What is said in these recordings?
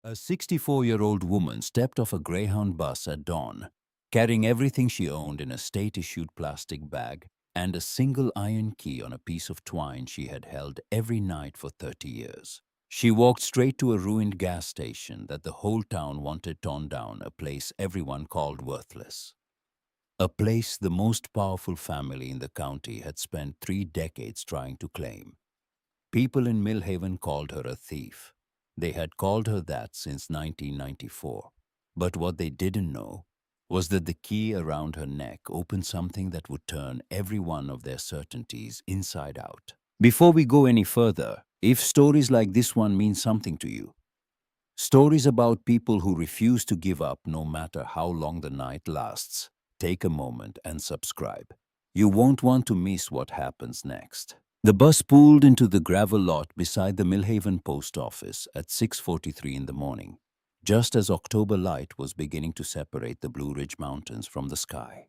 A 64-year-old woman stepped off a Greyhound bus at dawn, carrying everything she owned in a state-issued plastic bag and a single iron key on a piece of twine she had held every night for 30 years. She walked straight to a ruined gas station that the whole town wanted torn down, a place everyone called worthless. A place the most powerful family in the county had spent 3 decades trying to claim. People in Millhaven called her a thief. They had called her that since 1994. But what they didn't know was that the key around her neck opened something that would turn every one of their certainties inside out. Before we go any further, if stories like this one mean something to you, stories about people who refuse to give up no matter how long the night lasts, take a moment and subscribe. You won't want to miss what happens next. The bus pulled into the gravel lot beside the Millhaven post office at 6:43 in the morning, just as October light was beginning to separate the Blue Ridge Mountains from the sky.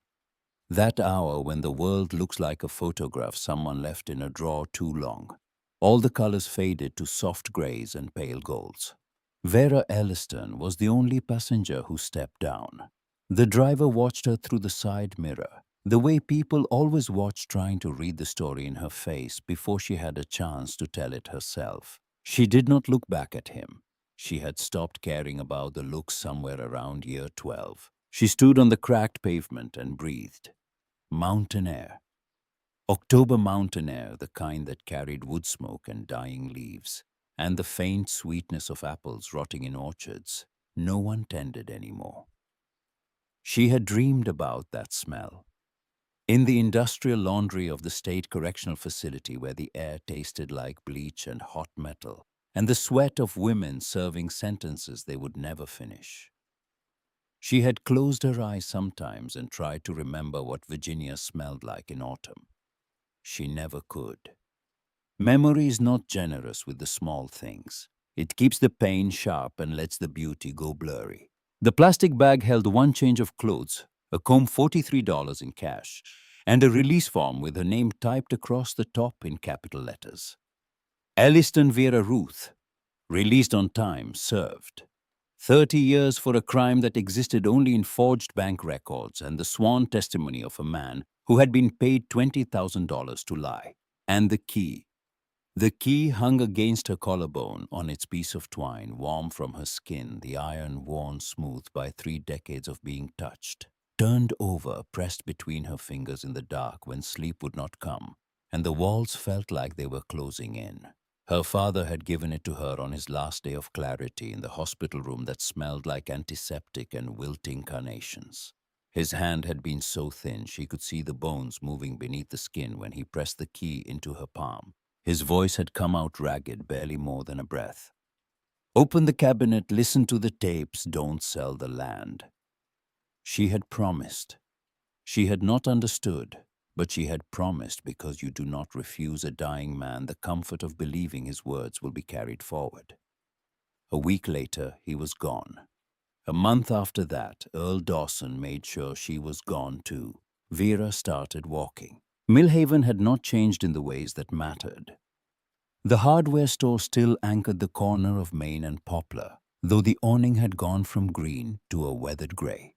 That hour when the world looks like a photograph someone left in a drawer too long. All the colors faded to soft grays and pale golds. Vera Elliston was the only passenger who stepped down. The driver watched her through the side mirror, the way people always watch, trying to read the story in her face before she had a chance to tell it herself. She did not look back at him. She had stopped caring about the looks somewhere around year 12. She stood on the cracked pavement and breathed. Mountain air. October mountain air, the kind that carried wood smoke and dying leaves, and the faint sweetness of apples rotting in orchards no one tended anymore. She had dreamed about that smell. In the industrial laundry of the state correctional facility, where the air tasted like bleach and hot metal, and the sweat of women serving sentences they would never finish. She had closed her eyes sometimes and tried to remember what Virginia smelled like in autumn. She never could. Memory is not generous with the small things. It keeps the pain sharp and lets the beauty go blurry. The plastic bag held one change of clothes, a comb, $43 in cash, and a release form with her name typed across the top in capital letters. Elliston Vera Ruth, released on time, served. 30 years for a crime that existed only in forged bank records and the sworn testimony of a man who had been paid $20,000 to lie. And the key. The key hung against her collarbone on its piece of twine, warm from her skin, the iron worn smooth by 3 decades of being touched. Turned over, pressed between her fingers in the dark when sleep would not come, and the walls felt like they were closing in. Her father had given it to her on his last day of clarity in the hospital room that smelled like antiseptic and wilting carnations. His hand had been so thin she could see the bones moving beneath the skin when he pressed the key into her palm. His voice had come out ragged, barely more than a breath. Open the cabinet, listen to the tapes, don't sell the land. She had promised. She had not understood, but she had promised, because you do not refuse a dying man the comfort of believing his words will be carried forward. A week later, he was gone. A month after that, Earl Dawson made sure she was gone too. Vera started walking. Millhaven had not changed in the ways that mattered. The hardware store still anchored the corner of Main and Poplar, though the awning had gone from green to a weathered gray.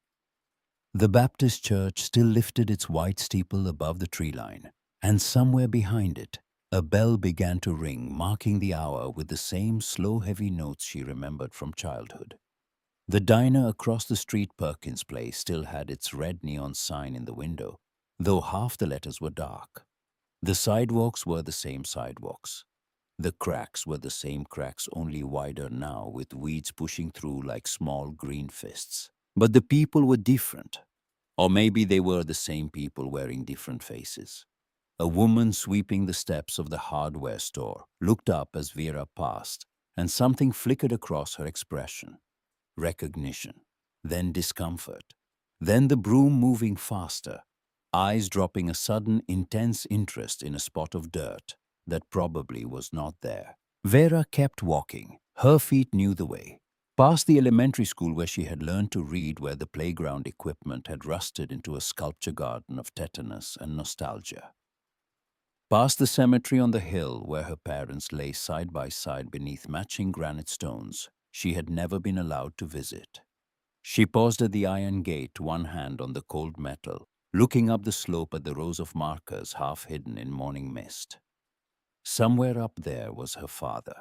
The Baptist church still lifted its white steeple above the tree line, and somewhere behind it, a bell began to ring, marking the hour with the same slow, heavy notes she remembered from childhood. The diner across the street, Perkins Place, still had its red neon sign in the window, though half the letters were dark. The sidewalks were the same sidewalks. The cracks were the same cracks, only wider now, with weeds pushing through like small green fists. But the people were different. Or maybe they were the same people wearing different faces. A woman sweeping the steps of the hardware store looked up as Vera passed, and something flickered across her expression. Recognition, then discomfort, then the broom moving faster, eyes dropping a sudden intense interest in a spot of dirt that probably was not there. Vera kept walking. Her feet knew the way. Past the elementary school where she had learned to read, where the playground equipment had rusted into a sculpture garden of tetanus and nostalgia. Past the cemetery on the hill where her parents lay side by side beneath matching granite stones, she had never been allowed to visit. She paused at the iron gate, one hand on the cold metal, looking up the slope at the rows of markers half hidden in morning mist. Somewhere up there was her father.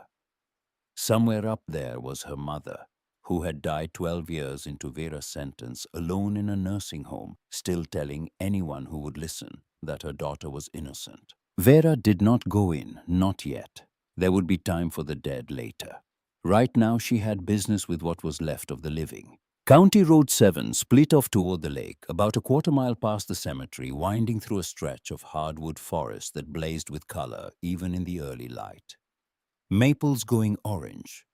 Somewhere up there was her mother, who had died 12 years into Vera's sentence, alone in a nursing home, still telling anyone who would listen that her daughter was innocent. Vera did not go in, not yet. There would be time for the dead later. Right now she had business with what was left of the living. County Road 7 split off toward the lake, about a quarter-mile past the cemetery, winding through a stretch of hardwood forest that blazed with color even in the early light. Maples going orange,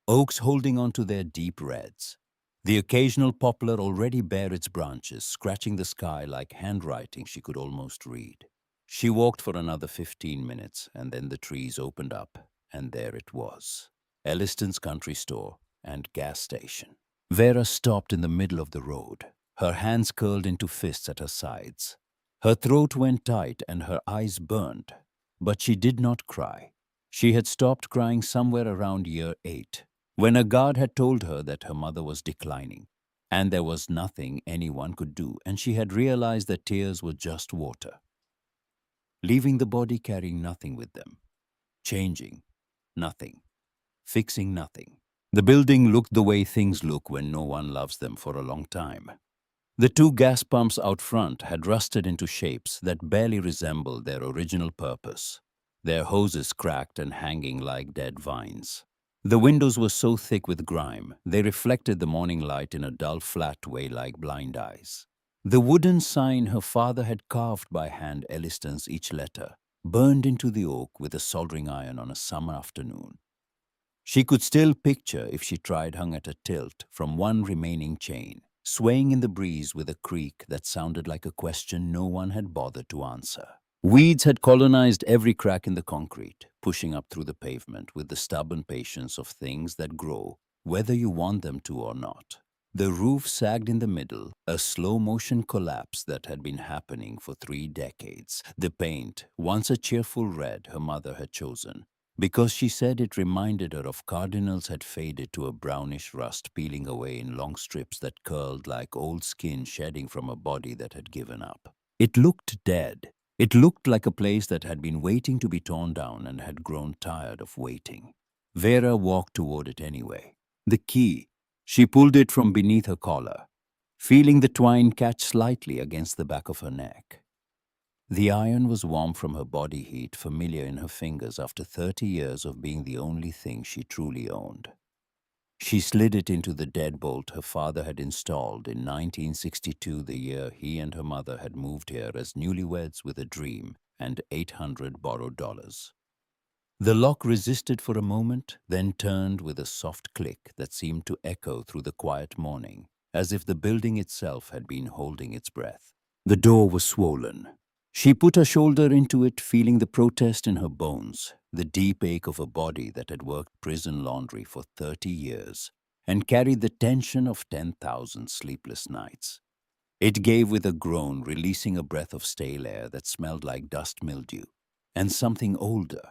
oaks holding on to their deep reds. The occasional poplar already bare its branches, scratching the sky like handwriting she could almost read. She walked for another 15 minutes, and then the trees opened up, and there it was. Elliston's country store and gas station. Vera stopped in the middle of the road, her hands curled into fists at her sides. Her throat went tight and her eyes burned, but she did not cry. She had stopped crying somewhere around year 8, when a guard had told her that her mother was declining, and there was nothing anyone could do, and she had realized that tears were just water. Leaving the body carrying nothing with them. Changing nothing. Fixing nothing. The building looked the way things look when no one loves them for a long time. The 2 gas pumps out front had rusted into shapes that barely resembled their original purpose, their hoses cracked and hanging like dead vines. The windows were so thick with grime, they reflected the morning light in a dull, flat way like blind eyes. The wooden sign her father had carved by hand, Elliston's each letter, burned into the oak with a soldering iron on a summer afternoon. She could still picture, if she tried, hung at a tilt from one remaining chain, swaying in the breeze with a creak that sounded like a question no one had bothered to answer. Weeds had colonized every crack in the concrete, pushing up through the pavement with the stubborn patience of things that grow, whether you want them to or not. The roof sagged in the middle, a slow-motion collapse that had been happening for 3 decades. The paint, once a cheerful red her mother had chosen, because she said it reminded her of cardinals, had faded to a brownish rust, peeling away in long strips that curled like old skin shedding from a body that had given up. It looked dead. It looked like a place that had been waiting to be torn down and had grown tired of waiting. Vera walked toward it anyway. The key. She pulled it from beneath her collar, feeling the twine catch slightly against the back of her neck. The iron was warm from her body heat, familiar in her fingers after 30 years of being the only thing she truly owned. She slid it into the deadbolt her father had installed in 1962, the year he and her mother had moved here as newlyweds with a dream and 800 borrowed dollars. The lock resisted for a moment, then turned with a soft click that seemed to echo through the quiet morning, as if the building itself had been holding its breath. The door was swollen. She put her shoulder into it, feeling the protest in her bones, the deep ache of a body that had worked prison laundry for 30 years and carried the tension of 10,000 sleepless nights. It gave with a groan, releasing a breath of stale air that smelled like dust mildew, and something older,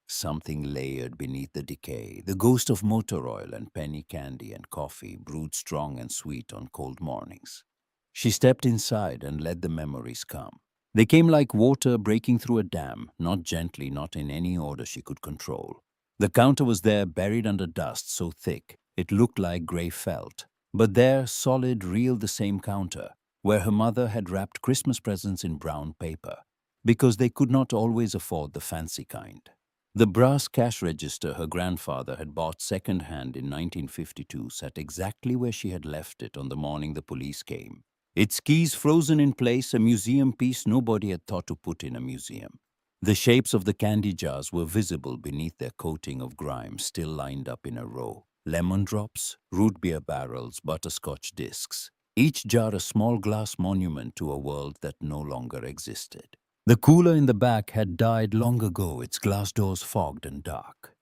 something layered beneath the decay, the ghost of motor oil and penny candy and coffee brewed strong and sweet on cold mornings. She stepped inside and let the memories come. They came like water breaking through a dam, not gently, not in any order she could control. The counter was there, buried under dust so thick it looked like gray felt, but there, solid, real, the same counter, where her mother had wrapped Christmas presents in brown paper, because they could not always afford the fancy kind. The brass cash register her grandfather had bought second-hand in 1952 sat exactly where she had left it on the morning the police came. Its keys frozen in place, a museum piece nobody had thought to put in a museum. The shapes of the candy jars were visible beneath their coating of grime, still lined up in a row. Lemon drops, root beer barrels, butterscotch discs. Each jar a small glass monument to a world that no longer existed. The cooler in the back had died long ago, its glass doors fogged and dark.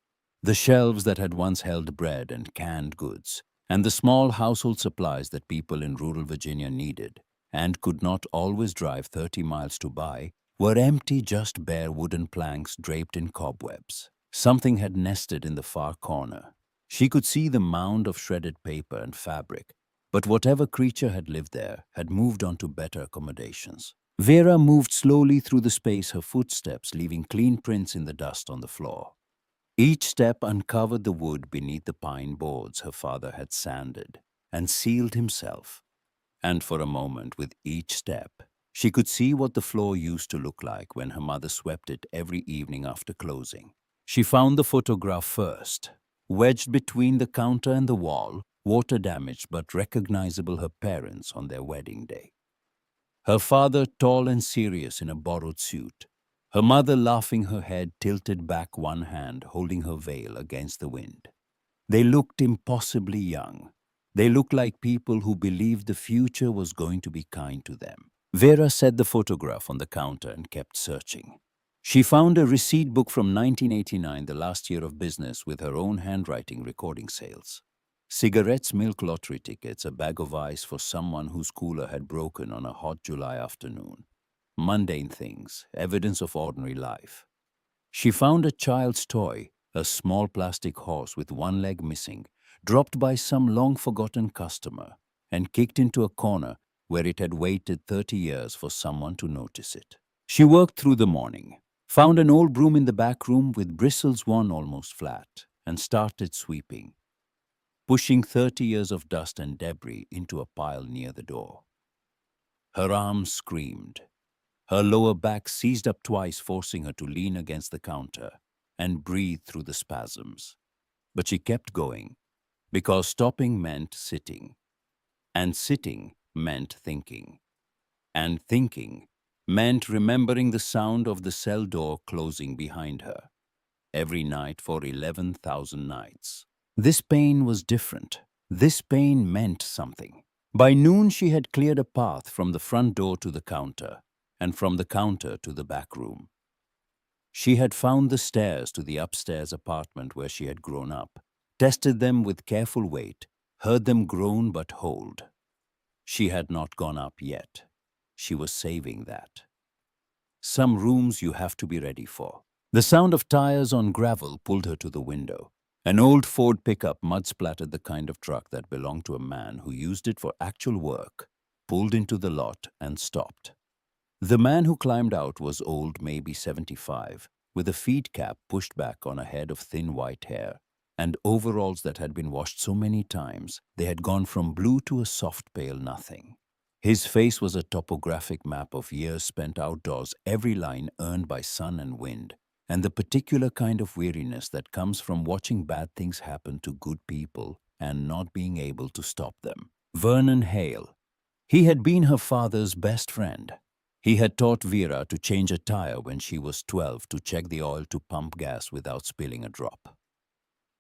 The shelves that had once held bread and canned goods, and the small household supplies that people in rural Virginia needed and could not always drive 30 miles to buy, were empty, just bare wooden planks draped in cobwebs. Something had nested in the far corner. She could see the mound of shredded paper and fabric, but whatever creature had lived there had moved on to better accommodations. Vera moved slowly through the space, her footsteps leaving clean prints in the dust on the floor. Each step uncovered the wood beneath the pine boards her father had sanded and sealed himself. And for a moment, with each step, she could see what the floor used to look like when her mother swept it every evening after closing. She found the photograph first, wedged between the counter and the wall, water-damaged but recognizable, her parents on their wedding day. Her father tall and serious in a borrowed suit, her mother laughing, her head tilted back, one hand holding her veil against the wind. They looked impossibly young. They looked like people who believed the future was going to be kind to them. Vera set the photograph on the counter and kept searching. She found a receipt book from 1989, the last year of business, with her own handwriting recording sales. Cigarettes, milk lottery tickets, a bag of ice for someone whose cooler had broken on a hot July afternoon. Mundane things, evidence of ordinary life. She found a child's toy, a small plastic horse with one leg missing, dropped by some long-forgotten customer and kicked into a corner where it had waited 30 years for someone to notice it. She worked through the morning, found an old broom in the back room with bristles worn almost flat, and started sweeping, pushing 30 years of dust and debris into a pile near the door. Her arms screamed. Her lower back seized up twice, forcing her to lean against the counter and breathe through the spasms. But she kept going, because stopping meant sitting, and sitting meant thinking, and thinking meant remembering the sound of the cell door closing behind her, every night for 11,000 nights. This pain was different. This pain meant something. By noon, she had cleared a path from the front door to the counter, and from the counter to the back room. She had found the stairs to the upstairs apartment where she had grown up, tested them with careful weight, heard them groan but hold. She had not gone up yet. She was saving that. Some rooms you have to be ready for. The sound of tires on gravel pulled her to the window. An old Ford pickup, mud-splattered, the kind of truck that belonged to a man who used it for actual work, pulled into the lot and stopped. The man who climbed out was old, maybe 75, with a feed cap pushed back on a head of thin white hair, and overalls that had been washed so many times they had gone from blue to a soft pale nothing. His face was a topographic map of years spent outdoors, every line earned by sun and wind, and the particular kind of weariness that comes from watching bad things happen to good people and not being able to stop them. Vernon Hale. He had been her father's best friend. He had taught Vera to change a tire when she was 12, to check the oil, to pump gas without spilling a drop.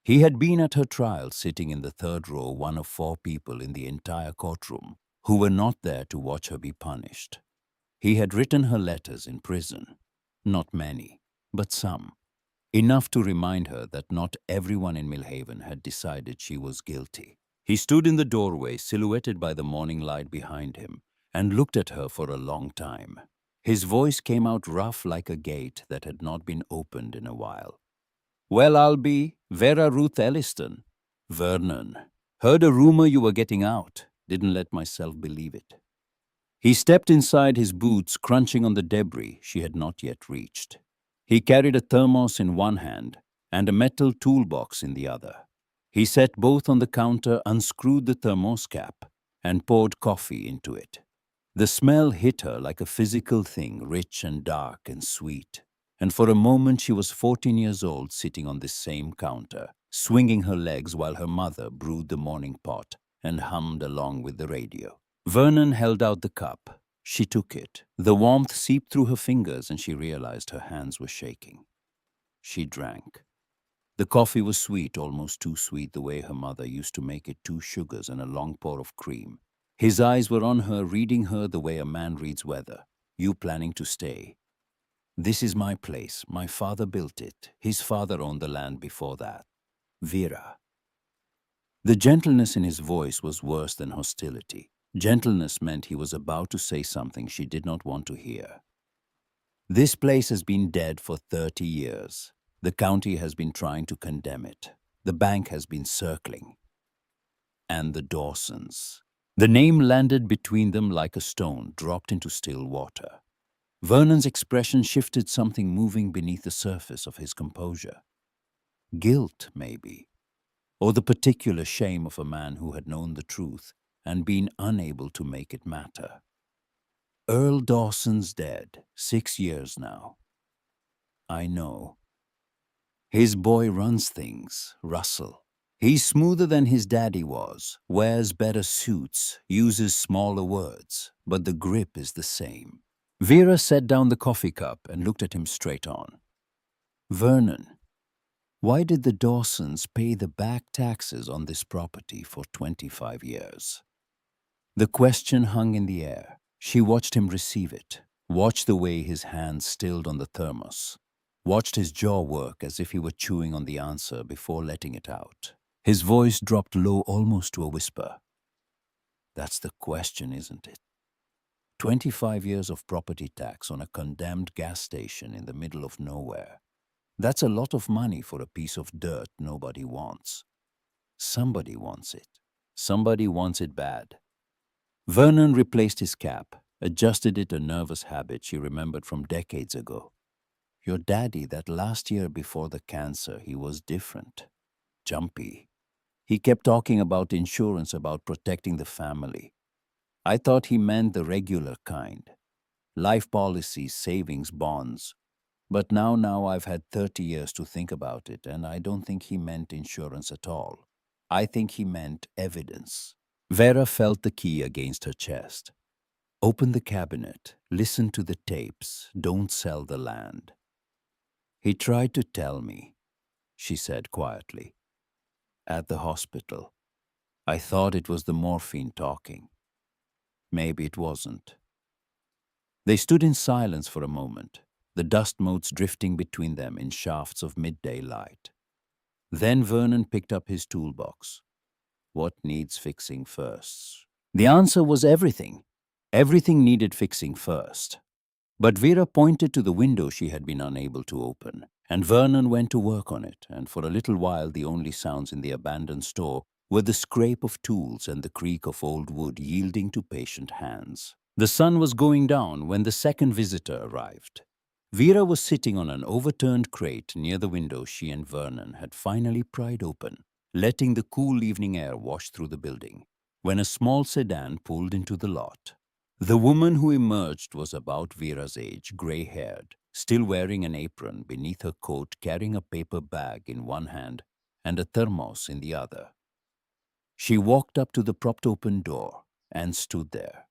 He had been at her trial, sitting in the third row, one of 4 people in the entire courtroom who were not there to watch her be punished. He had written her letters in prison. Not many, but some. Enough to remind her that not everyone in Millhaven had decided she was guilty. He stood in the doorway, silhouetted by the morning light behind him, and looked at her for a long time. His voice came out rough, like a gate that had not been opened in a while. "Well, I'll be Vera Ruth Elliston. Vernon. Heard a rumor you were getting out. Didn't let myself believe it." He stepped inside, his boots crunching on the debris she had not yet reached. He carried a thermos in one hand and a metal toolbox in the other. He set both on the counter, unscrewed the thermos cap, and poured coffee into it. The smell hit her like a physical thing, rich and dark and sweet. And for a moment she was 14 years old, sitting on this same counter, swinging her legs while her mother brewed the morning pot and hummed along with the radio. Vernon held out the cup. She took it. The warmth seeped through her fingers and she realized her hands were shaking. She drank. The coffee was sweet, almost too sweet, the way her mother used to make it, 2 sugars and a long pour of cream. His eyes were on her, reading her the way a man reads weather. "You planning to stay?" "This is my place. My father built it. His father owned the land before that. Vera." The gentleness in his voice was worse than hostility. Gentleness meant he was about to say something she did not want to hear. "This place has been dead for 30 years. The county has been trying to condemn it. The bank has been circling. And the Dawsons. The name landed between them like a stone dropped into still water. Vernon's expression shifted, something moving beneath the surface of his composure. Guilt, maybe, or the particular shame of a man who had known the truth and been unable to make it matter. Earl Dawson's dead, 6 years now. I know. His boy runs things, Russell. He's smoother than his daddy was, wears better suits, uses smaller words, but the grip is the same. Vera set down the coffee cup and looked at him straight on. Vernon, why did the Dawsons pay the back taxes on this property for 25 years? The question hung in the air. She watched him receive it, watched the way his hands stilled on the thermos, watched his jaw work as if he were chewing on the answer before letting it out. His voice dropped low, almost to a whisper. That's the question, isn't it? 25 years of property tax on a condemned gas station in the middle of nowhere. That's a lot of money for a piece of dirt nobody wants. Somebody wants it. Somebody wants it bad. Vernon replaced his cap, adjusted it, a nervous habit she remembered from decades ago. Your daddy, that last year before the cancer, he was different. Jumpy. He kept talking about insurance, about protecting the family. I thought he meant the regular kind. Life policies, savings, bonds. But now I've had 30 years to think about it, and I don't think he meant insurance at all. I think he meant evidence. Vera felt the key against her chest. Open the cabinet, listen to the tapes, don't sell the land. He tried to tell me, she said quietly. At the hospital. I thought it was the morphine talking. Maybe it wasn't. They stood in silence for a moment, the dust motes drifting between them in shafts of midday light. Then Vernon picked up his toolbox. What needs fixing first? The answer was everything. Everything needed fixing first. But Vera pointed to the window she had been unable to open, and Vernon went to work on it, and for a little while the only sounds in the abandoned store were the scrape of tools and the creak of old wood yielding to patient hands. The sun was going down when the second visitor arrived. Vera was sitting on an overturned crate near the window she and Vernon had finally pried open, letting the cool evening air wash through the building, when a small sedan pulled into the lot. The woman who emerged was about Vera's age, gray-haired, still wearing an apron beneath her coat, carrying a paper bag in one hand and a thermos in the other. She walked up to the propped-open door and stood there.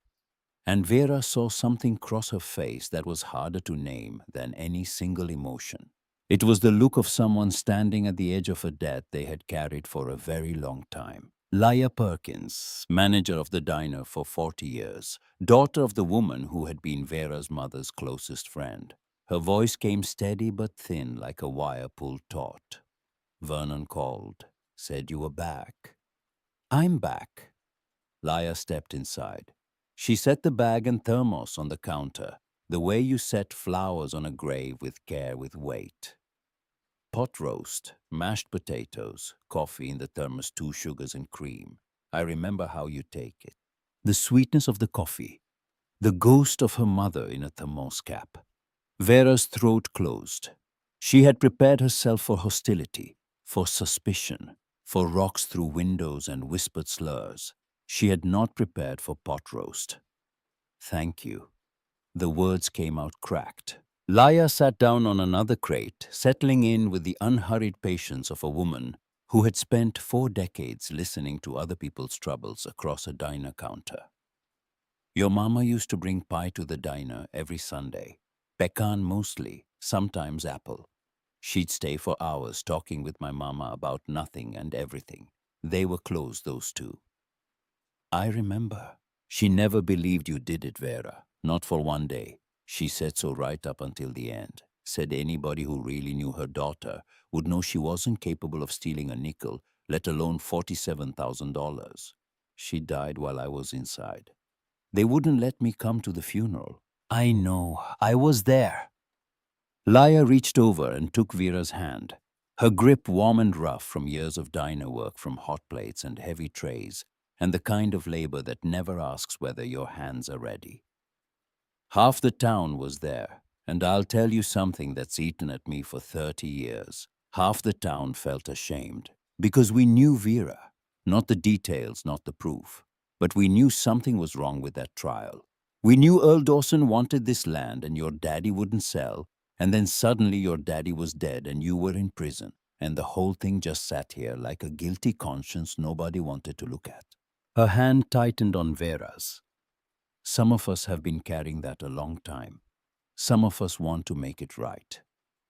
And Vera saw something cross her face that was harder to name than any single emotion. It was the look of someone standing at the edge of a debt they had carried for a very long time. Leah Perkins, manager of the diner for 40 years, daughter of the woman who had been Vera's mother's closest friend. Her voice came steady but thin, like a wire pulled taut. Vernon called, said you were back. I'm back. Leah stepped inside. She set the bag and thermos on the counter, the way you set flowers on a grave with care, with weight. Pot roast, mashed potatoes, coffee in the thermos, 2 sugars and cream. I remember how you take it. The sweetness of the coffee, the ghost of her mother in a thermos cap. Vera's throat closed. She had prepared herself for hostility, for suspicion, for rocks through windows and whispered slurs. She had not prepared for pot roast. Thank you. The words came out cracked. Leah sat down on another crate, settling in with the unhurried patience of a woman who had spent 4 decades listening to other people's troubles across a diner counter. Your mama used to bring pie to the diner every Sunday. Pecan mostly, sometimes apple. She'd stay for hours talking with my mama about nothing and everything. They were close, those two. I remember. She never believed you did it, Vera. Not for one day. She said so right up until the end. Said anybody who really knew her daughter would know she wasn't capable of stealing a nickel, let alone $47,000. She died while I was inside. They wouldn't let me come to the funeral. I know. I was there. Leah reached over and took Vera's hand. Her grip warm and rough from years of diner work from hot plates and heavy trays, and the kind of labor that never asks whether your hands are ready. Half the town was there, and I'll tell you something that's eaten at me for 30 years. Half the town felt ashamed, because we knew Vera. Not the details, not the proof, but we knew something was wrong with that trial. We knew Earl Dawson wanted this land and your daddy wouldn't sell, and then suddenly your daddy was dead and you were in prison, and the whole thing just sat here like a guilty conscience nobody wanted to look at. Her hand tightened on Vera's. Some of us have been carrying that a long time. Some of us want to make it right.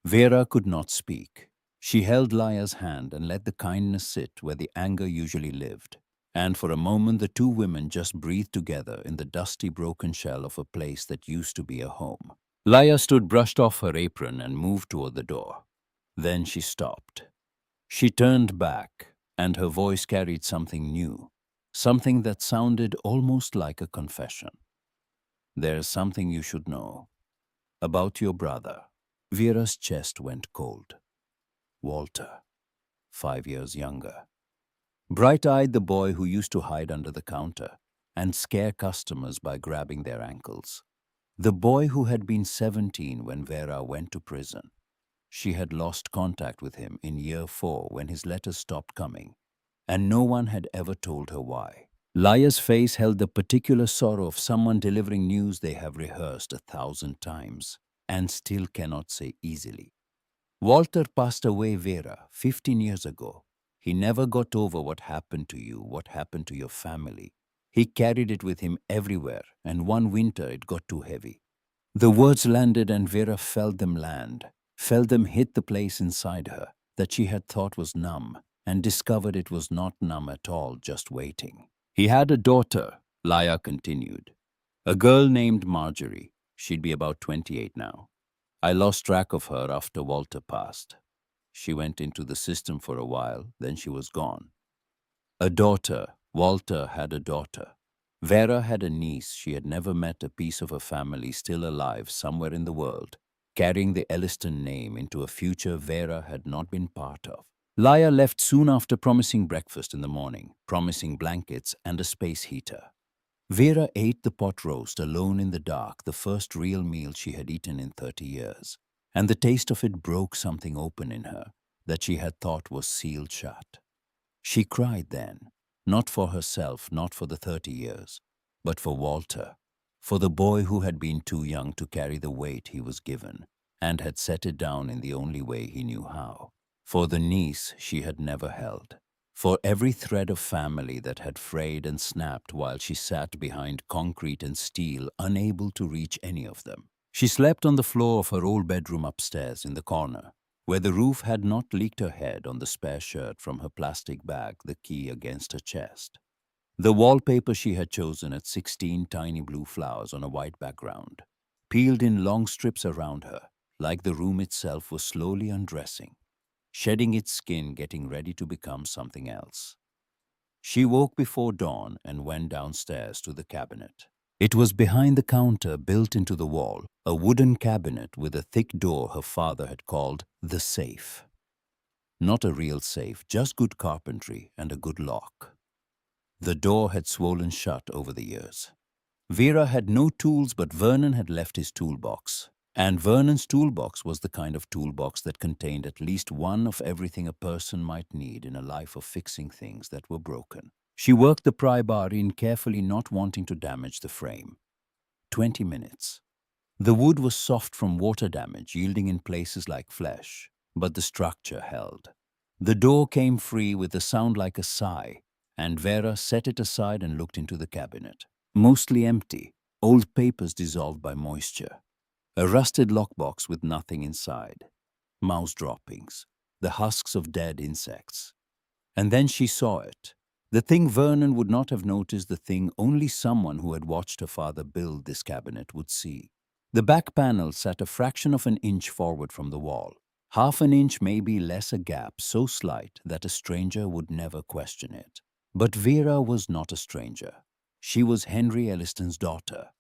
Vera could not speak. She held Laya's hand and let the kindness sit where the anger usually lived. And for a moment the two women just breathed together in the dusty broken shell of a place that used to be a home. Laya stood brushed off her apron and moved toward the door. Then she stopped. She turned back, and her voice carried something new, something that sounded almost like a confession. There's something you should know. About your brother. Vera's chest went cold. Walter, 5 years younger. Bright-eyed, the boy who used to hide under the counter and scare customers by grabbing their ankles. The boy who had been 17 when Vera went to prison. She had lost contact with him in year 4 when his letters stopped coming, and no one had ever told her why. Laya's face held the particular sorrow of someone delivering news they have rehearsed 1,000 times and still cannot say easily. Walter passed away, Vera, 15 years ago. He never got over what happened to you, what happened to your family. He carried it with him everywhere, and one winter it got too heavy. The words landed and Vera felt them land, felt them hit the place inside her that she had thought was numb, and discovered it was not numb at all, just waiting. He had a daughter, Laya continued. A girl named Marjorie. She'd be about 28 now. I lost track of her after Walter passed. She went into the system for a while, then she was gone. A daughter. Walter had a daughter. Vera had a niece she had never met, a piece of her family still alive somewhere in the world, carrying the Elliston name into a future Vera had not been part of. Laya left soon after, promising breakfast in the morning, promising blankets and a space heater. Vera ate the pot roast alone in the dark, the first real meal she had eaten in 30 years, and the taste of it broke something open in her that she had thought was sealed shut. She cried then, not for herself, not for the 30 years, but for Walter, for the boy who had been too young to carry the weight he was given and had set it down in the only way he knew how, for the niece she had never held, for every thread of family that had frayed and snapped while she sat behind concrete and steel, unable to reach any of them. She slept on the floor of her old bedroom upstairs in the corner, where the roof had not leaked her head, on the spare shirt from her plastic bag, the key against her chest. The wallpaper she had chosen at 16 tiny blue flowers on a white background, peeled in long strips around her, like the room itself was slowly undressing, shedding its skin, getting ready to become something else. She woke before dawn and went downstairs to the cabinet. It was behind the counter, built into the wall, a wooden cabinet with a thick door her father had called the safe. Not a real safe, just good carpentry and a good lock. The door had swollen shut over the years. Vera had no tools, but Vernon had left his toolbox. And Vernon's toolbox was the kind of toolbox that contained at least one of everything a person might need in a life of fixing things that were broken. She worked the pry bar in carefully, not wanting to damage the frame. 20 minutes. The wood was soft from water damage, yielding in places like flesh, but the structure held. The door came free with a sound like a sigh, and Vera set it aside and looked into the cabinet. Mostly empty, old papers dissolved by moisture. A rusted lockbox with nothing inside. Mouse droppings, the husks of dead insects. And then she saw it. The thing Vernon would not have noticed, the thing only someone who had watched her father build this cabinet would see. The back panel sat a fraction of an inch forward from the wall. Half an inch, maybe less, a gap so slight that a stranger would never question it. But Vera was not a stranger. She was Henry Elliston's daughter,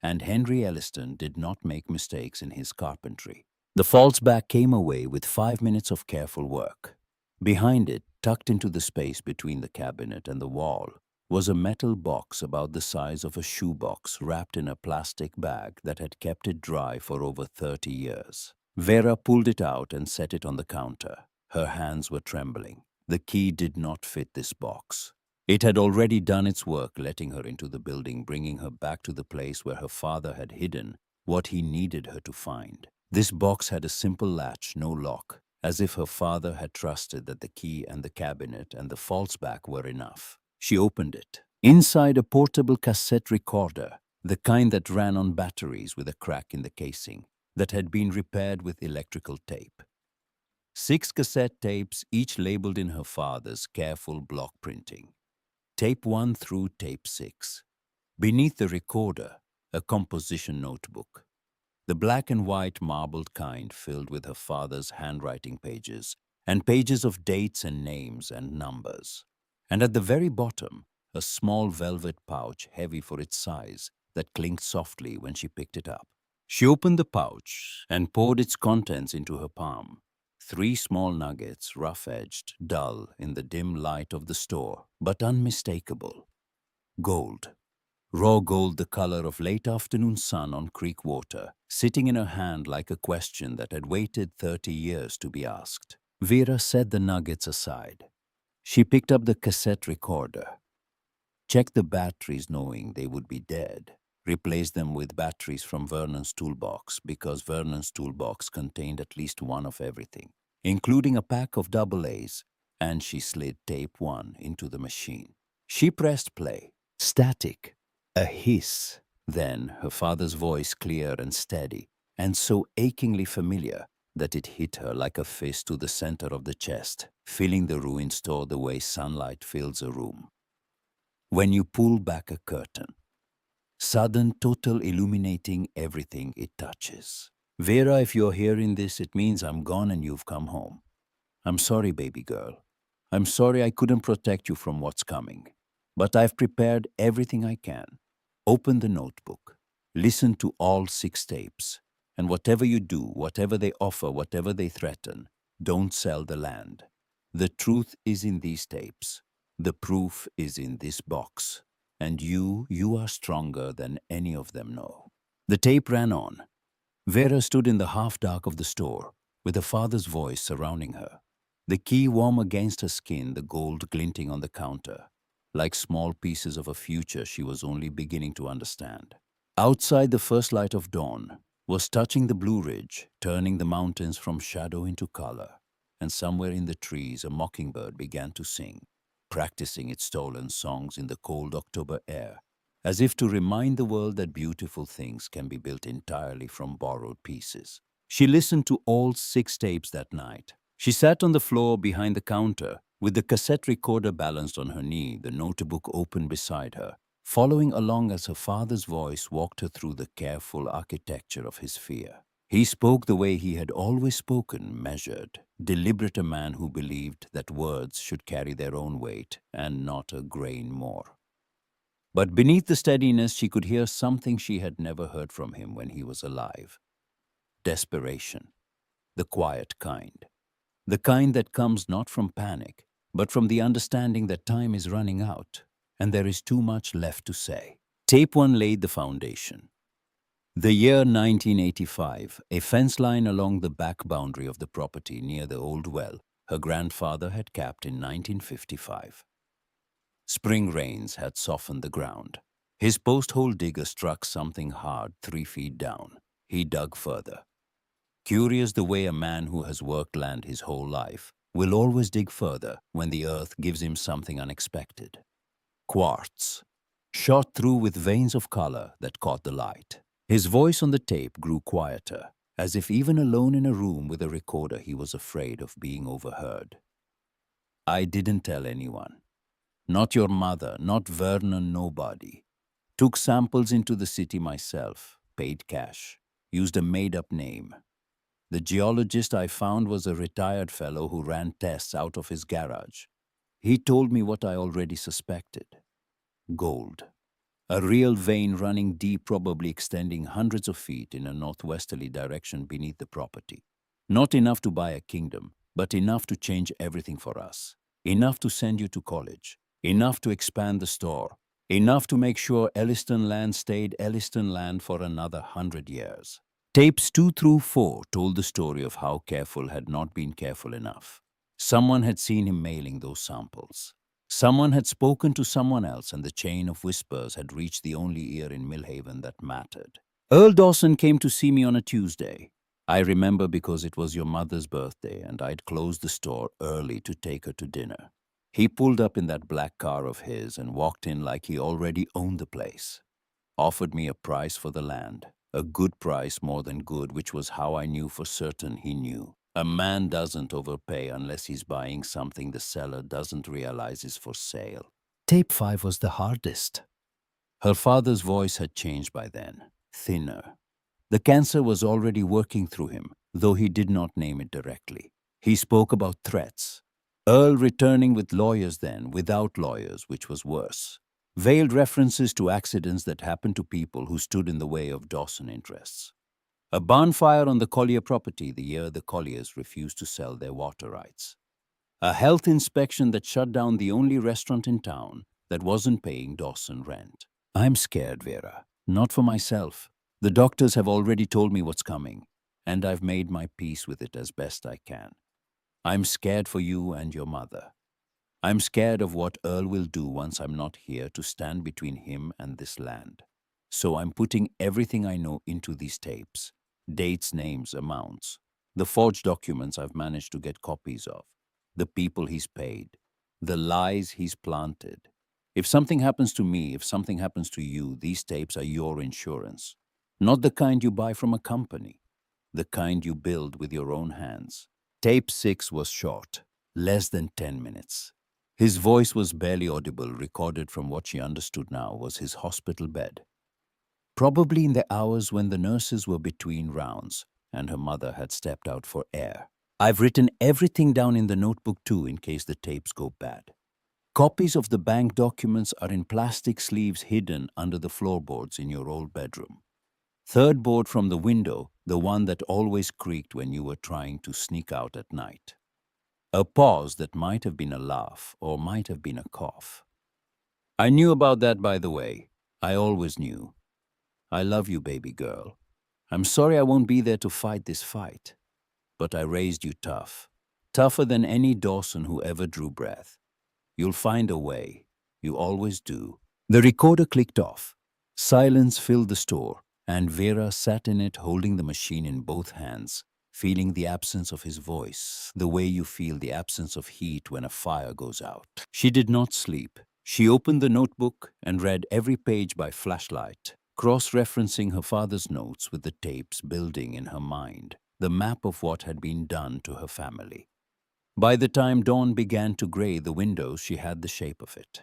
and Henry Elliston did not make mistakes in his carpentry. The false back came away with 5 minutes of careful work. Behind it, tucked into the space between the cabinet and the wall, was a metal box about the size of a shoebox wrapped in a plastic bag that had kept it dry for over 30 years. Vera pulled it out and set it on the counter. Her hands were trembling. The key did not fit this box. It had already done its work, letting her into the building, bringing her back to the place where her father had hidden what he needed her to find. This box had a simple latch, no lock, as if her father had trusted that the key and the cabinet and the false back were enough. She opened it. Inside, a portable cassette recorder, the kind that ran on batteries with a crack in the casing, that had been repaired with electrical tape. 6 cassette tapes, each labeled in her father's careful block printing. Tape 1 through tape 6. Beneath the recorder, a composition notebook. The black and white marbled kind filled with her father's handwriting pages and pages of dates and names and numbers. And at the very bottom, a small velvet pouch heavy for its size that clinked softly when she picked it up. She opened the pouch and poured its contents into her palm. 3 small nuggets, rough-edged, dull in the dim light of the store, but unmistakable. Gold. Raw gold, the color of late afternoon sun on creek water, sitting in her hand like a question that had waited 30 years to be asked. Vera set the nuggets aside. She picked up the cassette recorder, checked the batteries knowing they would be dead, replaced them with batteries from Vernon's toolbox because Vernon's toolbox contained at least one of everything, including a pack of AA, and she slid tape 1 into the machine. She pressed play. Static. A hiss. Then her father's voice, clear and steady, and so achingly familiar that it hit her like a fist to the center of the chest, filling the ruined store the way sunlight fills a room. When you pull back a curtain, sudden total illuminating everything it touches. Vera, if you're hearing this, it means I'm gone and you've come home. I'm sorry, baby girl. I'm sorry I couldn't protect you from what's coming. But I've prepared everything I can. Open the notebook. Listen to all 6 tapes. And whatever you do, whatever they offer, whatever they threaten, don't sell the land. The truth is in these tapes. The proof is in this box. And you are stronger than any of them know. The tape ran on. Vera stood in the half-dark of the store, with her father's voice surrounding her. The key warm against her skin, the gold glinting on the counter, like small pieces of a future she was only beginning to understand. Outside, the first light of dawn was touching the Blue Ridge, turning the mountains from shadow into color, and somewhere in the trees a mockingbird began to sing, practicing its stolen songs in the cold October air, as if to remind the world that beautiful things can be built entirely from borrowed pieces. She listened to all 6 tapes that night. She sat on the floor behind the counter, with the cassette recorder balanced on her knee, the notebook open beside her, following along as her father's voice walked her through the careful architecture of his fear. He spoke the way he had always spoken, measured, deliberate, a man who believed that words should carry their own weight and not a grain more. But beneath the steadiness, she could hear something she had never heard from him when he was alive. Desperation. The quiet kind. The kind that comes not from panic, but from the understanding that time is running out and there is too much left to say. Tape 1 laid the foundation. The year 1985, a fence line along the back boundary of the property near the old well her grandfather had capped in 1955. Spring rains had softened the ground. His post-hole digger struck something hard 3 feet down. He dug further. Curious the way a man who has worked land his whole life will always dig further when the earth gives him something unexpected. Quartz, shot through with veins of color that caught the light. His voice on the tape grew quieter, as if even alone in a room with a recorder he was afraid of being overheard. I didn't tell anyone. Not your mother, not Vernon, nobody. Took samples into the city myself, paid cash, used a made-up name. The geologist I found was a retired fellow who ran tests out of his garage. He told me what I already suspected. Gold. A real vein running deep, probably extending hundreds of feet in a northwesterly direction beneath the property. Not enough to buy a kingdom, but enough to change everything for us. Enough to send you to college. Enough to expand the store. Enough to make sure Elliston land stayed Elliston land for another 100 years. Tapes 2 through 4 told the story of how careful had not been careful enough. Someone had seen him mailing those samples. Someone had spoken to someone else, and the chain of whispers had reached the only ear in Millhaven that mattered. Earl Dawson came to see me on a Tuesday. I remember because it was your mother's birthday, and I'd closed the store early to take her to dinner. He pulled up in that black car of his and walked in like he already owned the place. Offered me a price for the land, a good price more than good, which was how I knew for certain he knew. A man doesn't overpay unless he's buying something the seller doesn't realize is for sale. Tape 5 was the hardest. Her father's voice had changed by then, thinner. The cancer was already working through him, though he did not name it directly. He spoke about threats. Earl returning with lawyers then, without lawyers, which was worse. Veiled references to accidents that happened to people who stood in the way of Dawson interests. A barn fire on the Collier property the year the Colliers refused to sell their water rights. A health inspection that shut down the only restaurant in town that wasn't paying Dawson rent. I'm scared, Vera. Not for myself. The doctors have already told me what's coming, and I've made my peace with it as best I can. I'm scared for you and your mother. I'm scared of what Earl will do once I'm not here to stand between him and this land. So I'm putting everything I know into these tapes. Dates, names, amounts. The forged documents I've managed to get copies of. The people he's paid. The lies he's planted. If something happens to me, if something happens to you, these tapes are your insurance. Not the kind you buy from a company. The kind you build with your own hands. Tape 6 was short. Less than 10 minutes. His voice was barely audible, recorded from what she understood now was his hospital bed. Probably in the hours when the nurses were between rounds and her mother had stepped out for air. I've written everything down in the notebook too in case the tapes go bad. Copies of the bank documents are in plastic sleeves hidden under the floorboards in your old bedroom. Third board from the window, the one that always creaked when you were trying to sneak out at night. A pause that might have been a laugh or might have been a cough. I knew about that, by the way. I always knew. I love you, baby girl. I'm sorry I won't be there to fight this fight. But I raised you tough. Tougher than any Dawson who ever drew breath. You'll find a way. You always do. The recorder clicked off. Silence filled the store, and Vera sat in it holding the machine in both hands, feeling the absence of his voice, the way you feel the absence of heat when a fire goes out. She did not sleep. She opened the notebook and read every page by flashlight, cross-referencing her father's notes with the tapes building in her mind, the map of what had been done to her family. By the time dawn began to gray the windows, she had the shape of it.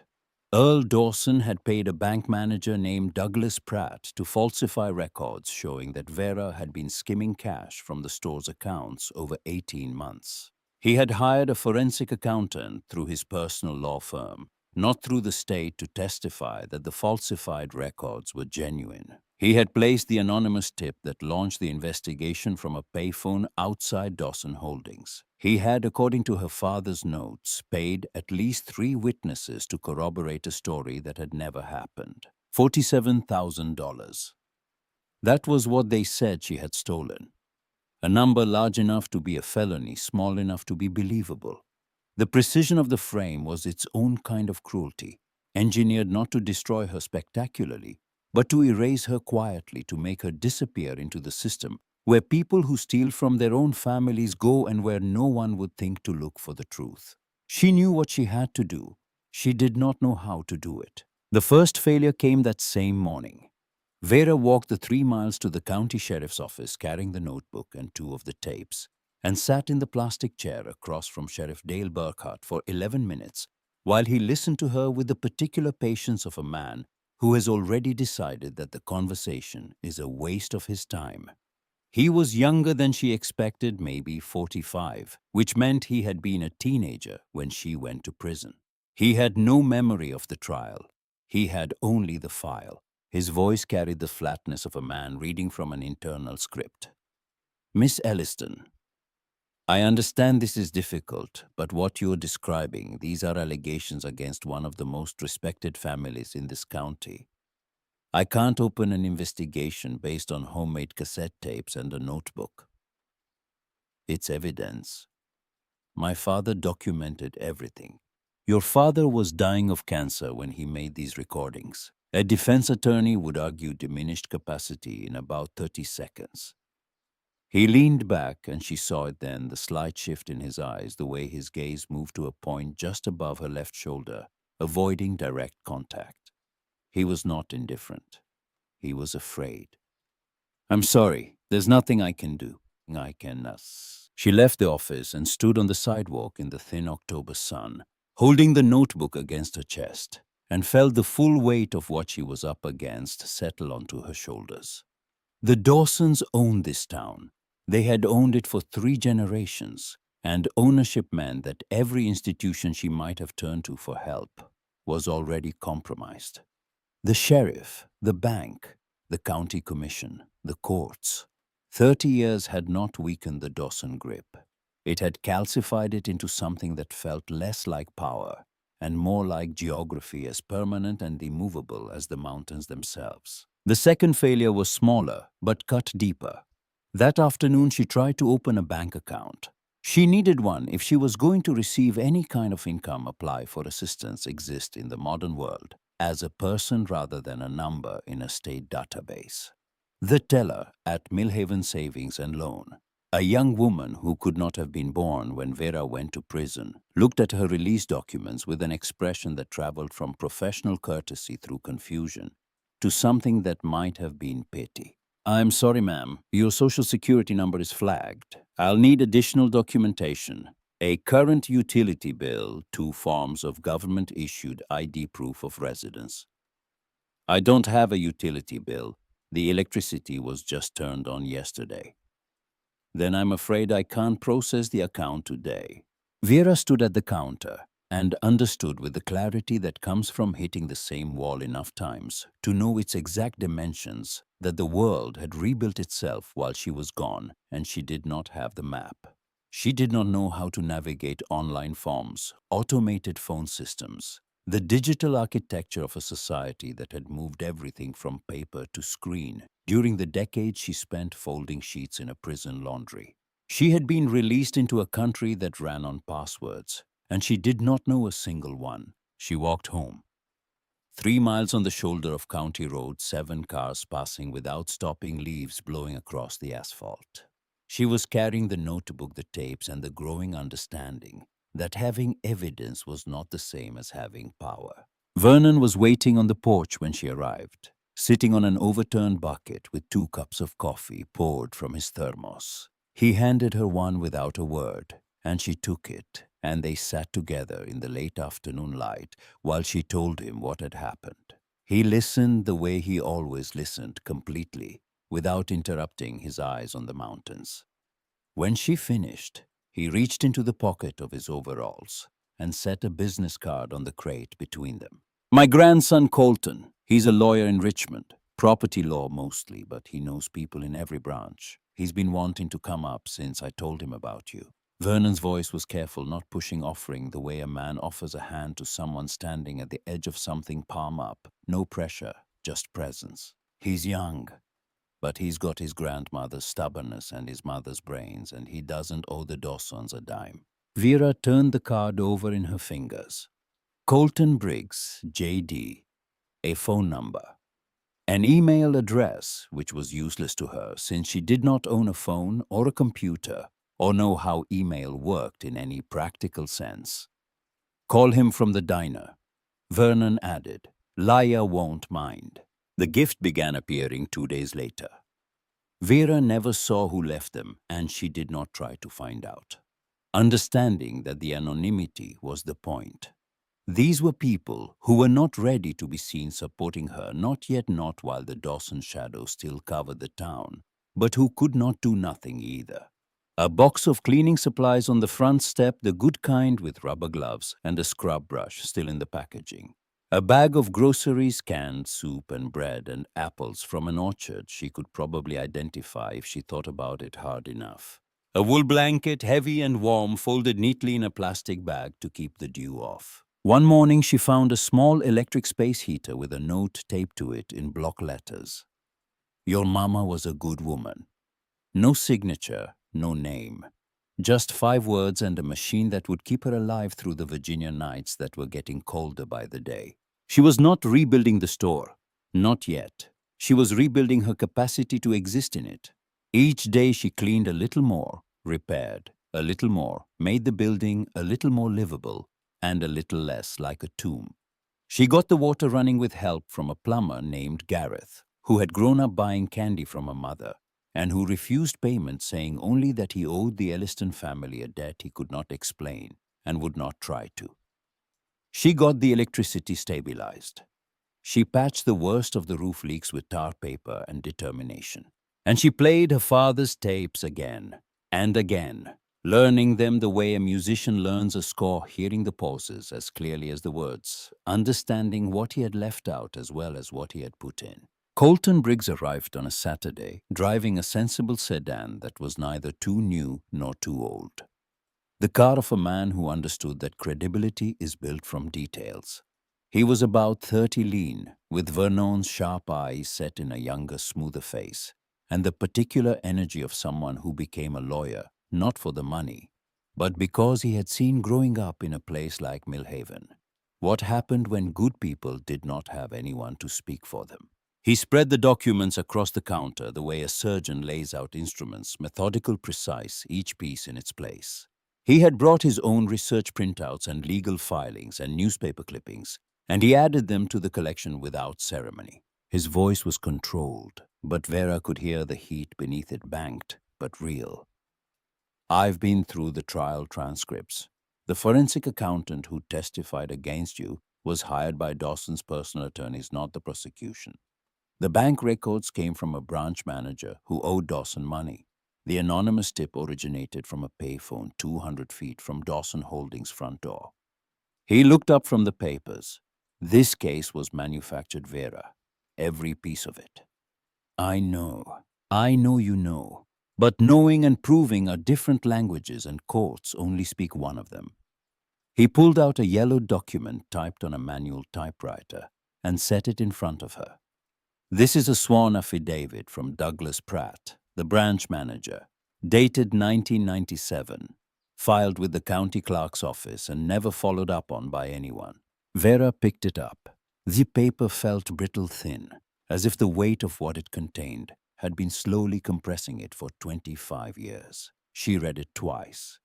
Earl Dawson had paid a bank manager named Douglas Pratt to falsify records showing that Vera had been skimming cash from the store's accounts over 18 months. He had hired a forensic accountant through his personal law firm, not through the state, to testify that the falsified records were genuine. He had placed the anonymous tip that launched the investigation from a payphone outside Dawson Holdings. He had, according to her father's notes, paid at least 3 witnesses to corroborate a story that had never happened. $47,000. That was what they said she had stolen. A number large enough to be a felony, small enough to be believable. The precision of the frame was its own kind of cruelty, engineered not to destroy her spectacularly, but to erase her quietly, to make her disappear into the system where people who steal from their own families go and where no one would think to look for the truth. She knew what she had to do. She did not know how to do it. The first failure came that same morning. Vera walked the 3 miles to the county sheriff's office carrying the notebook and 2 of the tapes, and sat in the plastic chair across from Sheriff Dale Burkhart for 11 minutes while he listened to her with the particular patience of a man who has already decided that the conversation is a waste of his time. He was younger than she expected, maybe 45, which meant he had been a teenager when she went to prison. He had no memory of the trial, He had only the file. His voice carried the flatness of a man reading from an internal script. Miss Elliston, I understand this is difficult, but what you're describing, these are allegations against one of the most respected families in this county. I can't open an investigation based on homemade cassette tapes and a notebook. It's evidence. My father documented everything. Your father was dying of cancer when he made these recordings. A defense attorney would argue diminished capacity in about 30 seconds. He leaned back and she saw it then, the slight shift in his eyes, the way his gaze moved to a point just above her left shoulder, avoiding direct contact. He was not indifferent. He was afraid. I'm sorry, there's nothing I can do. I can. She left the office and stood on the sidewalk in the thin October sun, holding the notebook against her chest, and felt the full weight of what she was up against settle onto her shoulders. The Dawsons owned this town. They had owned it for 3 generations, and ownership meant that every institution she might have turned to for help was already compromised. The sheriff, the bank, the county commission, the courts. 30 years had not weakened the Dawson grip. It had calcified it into something that felt less like power and more like geography, as permanent and immovable as the mountains themselves. The second failure was smaller, but cut deeper. That afternoon, she tried to open a bank account. She needed one if she was going to receive any kind of income, apply for assistance, exist in the modern world as a person rather than a number in a state database. The teller at Millhaven Savings and Loan, a young woman who could not have been born when Vera went to prison, looked at her release documents with an expression that traveled from professional courtesy through confusion to something that might have been pity. I'm sorry, ma'am. Your social security number is flagged. I'll need additional documentation. A current utility bill, 2 forms of government-issued ID proof of residence. I don't have a utility bill. The electricity was just turned on yesterday. Then I'm afraid I can't process the account today. Vera stood at the counter and understood with the clarity that comes from hitting the same wall enough times to know its exact dimensions, that the world had rebuilt itself while she was gone and she did not have the map. She did not know how to navigate online forms, automated phone systems, the digital architecture of a society that had moved everything from paper to screen during the decades she spent folding sheets in a prison laundry. She had been released into a country that ran on passwords, and she did not know a single one. She walked home. 3 miles on the shoulder of County Road, 7 cars passing without stopping, leaves blowing across the asphalt. She was carrying the notebook, the tapes, and the growing understanding that having evidence was not the same as having power. Vernon was waiting on the porch when she arrived, sitting on an overturned bucket with 2 cups of coffee poured from his thermos. He handed her one without a word, and she took it, and they sat together in the late afternoon light while she told him what had happened. He listened the way he always listened, completely, without interrupting, his eyes on the mountains. When she finished, he reached into the pocket of his overalls and set a business card on the crate between them. My grandson Colton, he's a lawyer in Richmond, property law mostly, but he knows people in every branch. He's been wanting to come up since I told him about you. Vernon's voice was careful, not pushing, offering the way a man offers a hand to someone standing at the edge of something, palm up. No pressure, just presence. He's young, but he's got his grandmother's stubbornness and his mother's brains, and he doesn't owe the Dawsons a dime. Vera turned the card over in her fingers. Colton Briggs, J.D., a phone number. An email address, which was useless to her since she did not own a phone or a computer or know how email worked in any practical sense. Call him from the diner. Vernon added, Laya won't mind. The gift began appearing 2 days later. Vera never saw who left them, and she did not try to find out, understanding that the anonymity was the point. These were people who were not ready to be seen supporting her, not yet, not while the Dawson shadow still covered the town, but who could not do nothing either. A box of cleaning supplies on the front step, the good kind with rubber gloves and a scrub brush still in the packaging. A bag of groceries, canned soup and bread and apples from an orchard she could probably identify if she thought about it hard enough. A wool blanket, heavy and warm, folded neatly in a plastic bag to keep the dew off. One morning she found a small electric space heater with a note taped to it in block letters. Your mama was a good woman. No signature, no name. Just 5 words and a machine that would keep her alive through the Virginia nights that were getting colder by the day. She was not rebuilding the store. Not yet. She was rebuilding her capacity to exist in it. Each day she cleaned a little more, repaired a little more, made the building a little more livable, and a little less like a tomb. She got the water running with help from a plumber named Gareth, who had grown up buying candy from her mother, and who refused payment, saying only that he owed the Elliston family a debt he could not explain and would not try to. She got the electricity stabilized. She patched the worst of the roof leaks with tar paper and determination. And she played her father's tapes again and again, learning them the way a musician learns a score, hearing the pauses as clearly as the words, understanding what he had left out as well as what he had put in. Colton Briggs arrived on a Saturday, driving a sensible sedan that was neither too new nor too old. The car of a man who understood that credibility is built from details. He was about 30, lean, with Vernon's sharp eyes set in a younger, smoother face, and the particular energy of someone who became a lawyer, not for the money, but because he had seen growing up in a place like Millhaven what happened when good people did not have anyone to speak for them. He spread the documents across the counter the way a surgeon lays out instruments, methodical, precise, each piece in its place. He had brought his own research printouts and legal filings and newspaper clippings, and he added them to the collection without ceremony. His voice was controlled, but Vera could hear the heat beneath it, banked, but real. I've been through the trial transcripts. The forensic accountant who testified against you was hired by Dawson's personal attorneys, not the prosecution. The bank records came from a branch manager who owed Dawson money. The anonymous tip originated from a payphone 200 feet from Dawson Holdings' front door. He looked up from the papers. This case was manufactured, Vera. Every piece of it. I know you know. But knowing and proving are different languages, and courts only speak one of them. He pulled out a yellow document typed on a manual typewriter and set it in front of her. This is a sworn affidavit from Douglas Pratt, the branch manager, dated 1997, filed with the county clerk's office and never followed up on by anyone. Vera picked it up. The paper felt brittle thin, as if the weight of what it contained had been slowly compressing it for 25 years. She read it twice.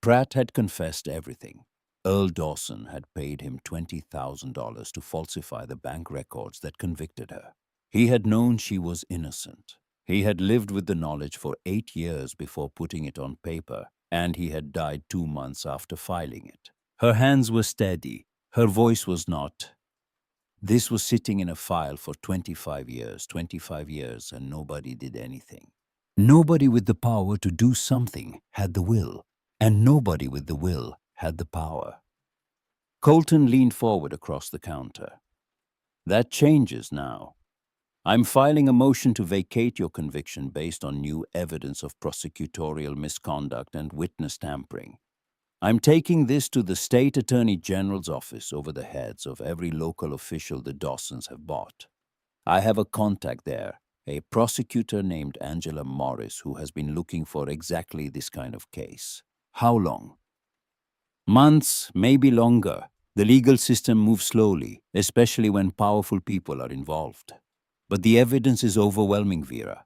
Pratt had confessed everything. Earl Dawson had paid him $20,000 to falsify the bank records that convicted her. He had known she was innocent. He had lived with the knowledge for 8 years before putting it on paper, and he had died 2 months after filing it. Her hands were steady. Her voice was not. This was sitting in a file for 25 years, and nobody did anything. Nobody with the power to do something had the will, and nobody with the will had the power. Colton leaned forward across the counter. That changes now. I'm filing a motion to vacate your conviction based on new evidence of prosecutorial misconduct and witness tampering. I'm taking this to the State Attorney General's office over the heads of every local official the Dawsons have bought. I have a contact there, a prosecutor named Angela Morris, who has been looking for exactly this kind of case. How long? Months, maybe longer. The legal system moves slowly, especially when powerful people are involved. But the evidence is overwhelming, Vera.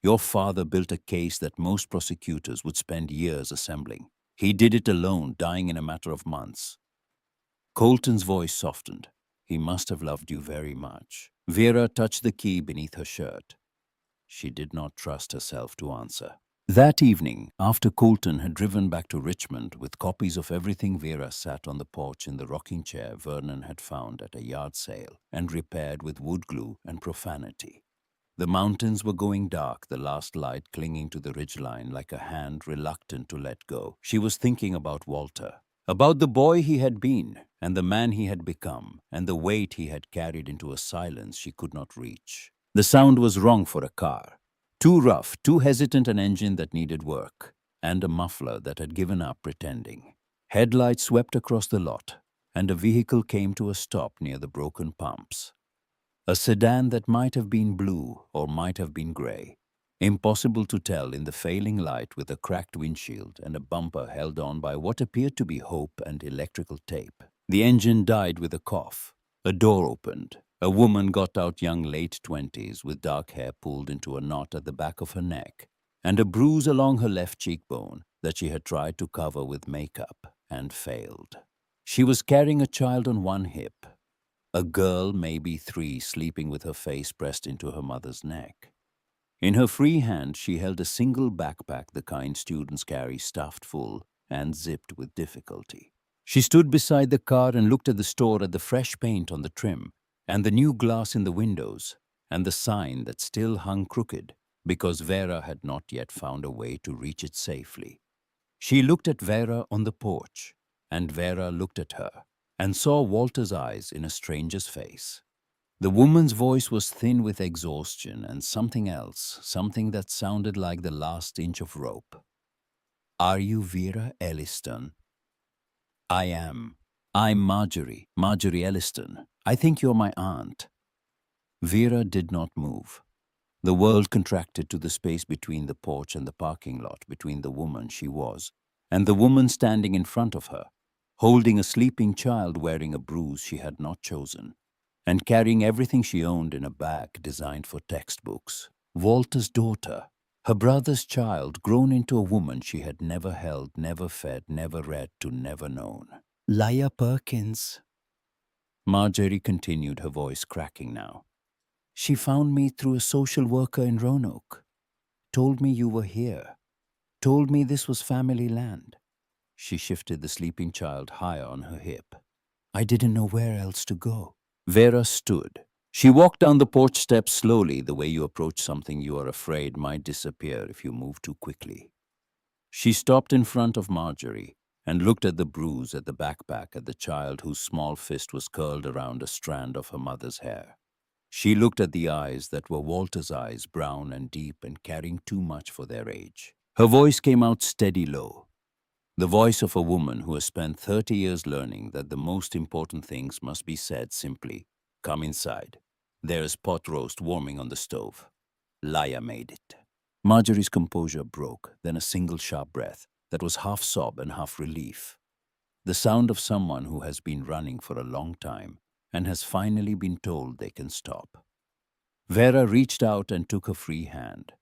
Your father built a case that most prosecutors would spend years assembling. He did it alone, dying in a matter of months. Colton's voice softened. He must have loved you very much. Vera touched the key beneath her shirt. She did not trust herself to answer. That evening, after Colton had driven back to Richmond with copies of everything, Vera sat on the porch in the rocking chair Vernon had found at a yard sale and repaired with wood glue and profanity. The mountains were going dark, the last light clinging to the ridgeline like a hand reluctant to let go. She was thinking about Walter, about the boy he had been, and the man he had become, and the weight he had carried into a silence she could not reach. The sound was wrong for a car. Too rough, too hesitant an engine that needed work, and a muffler that had given up pretending. Headlights swept across the lot, and a vehicle came to a stop near the broken pumps. A sedan that might have been blue or might have been grey. Impossible to tell in the failing light, with a cracked windshield and a bumper held on by what appeared to be hope and electrical tape. The engine died with a cough. A door opened. A woman got out, young late 20s, with dark hair pulled into a knot at the back of her neck, and a bruise along her left cheekbone that she had tried to cover with makeup and failed. She was carrying a child on one hip, a girl, maybe 3, sleeping with her face pressed into her mother's neck. In her free hand, she held a single backpack, the kind students carry, stuffed full and zipped with difficulty. She stood beside the car and looked at the store, at the fresh paint on the trim, and the new glass in the windows, and the sign that still hung crooked because Vera had not yet found a way to reach it safely. She looked at Vera on the porch, and Vera looked at her and saw Walter's eyes in a stranger's face. The woman's voice was thin with exhaustion and something else, something that sounded like the last inch of rope. "Are you Vera Elliston?" "I am. I'm Marjorie Elliston. I think you're my aunt." Vera did not move. The world contracted to the space between the porch and the parking lot, between the woman she was and the woman standing in front of her, holding a sleeping child wearing a bruise she had not chosen, and carrying everything she owned in a bag designed for textbooks. Walter's daughter, her brother's child, grown into a woman she had never held, never fed, never read to, never known. "Laya Perkins," Marjorie continued, her voice cracking now. "She found me through a social worker in Roanoke. Told me you were here. Told me this was family land." She shifted the sleeping child higher on her hip. "I didn't know where else to go." Vera stood. She walked down the porch steps slowly, the way you approach something you are afraid might disappear if you move too quickly. She stopped in front of Marjorie and looked at the bruise, at the backpack, at the child whose small fist was curled around a strand of her mother's hair. She looked at the eyes that were Walter's eyes, brown and deep and carrying too much for their age. Her voice came out steady low. The voice of a woman who has spent 30 years learning that the most important things must be said simply. "Come inside. There is pot roast warming on the stove. Laya made it." Marjorie's composure broke, then a single sharp breath that was half sob and half relief. The sound of someone who has been running for a long time and has finally been told they can stop. Vera reached out and took her free hand,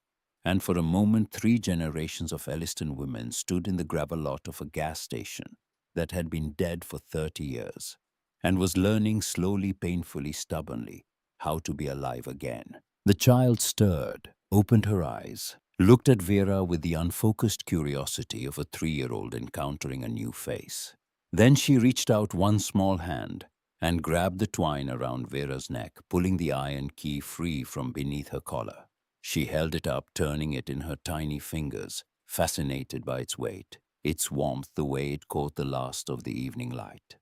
and for a moment 3 generations of Elliston women stood in the gravel lot of a gas station that had been dead for 30 years and was learning slowly, painfully, stubbornly how to be alive again. The child stirred, opened her eyes, looked at Vera with the unfocused curiosity of a 3-year-old encountering a new face. Then she reached out one small hand and grabbed the twine around Vera's neck, pulling the iron key free from beneath her collar. She held it up, turning it in her tiny fingers, fascinated by its weight, its warmth, the way it caught the last of the evening light.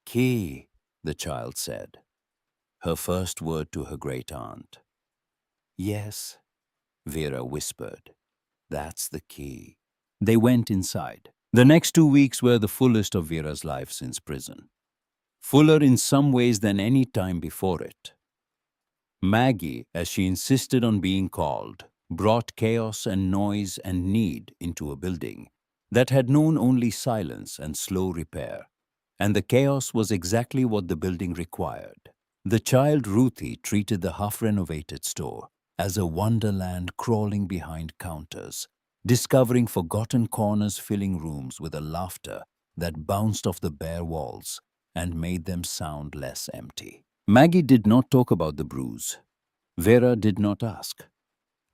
"Key," the child said, her first word to her great-aunt. "Yes," Vera whispered. "That's the key." They went inside. The next 2 weeks were the fullest of Vera's life since prison. Fuller in some ways than any time before it. Maggie, as she insisted on being called, brought chaos and noise and need into a building that had known only silence and slow repair, and the chaos was exactly what the building required. The child Ruthie treated the half-renovated store as a wonderland crawling behind counters, discovering forgotten corners, filling rooms with a laughter that bounced off the bare walls and made them sound less empty. Maggie did not talk about the bruise. Vera did not ask.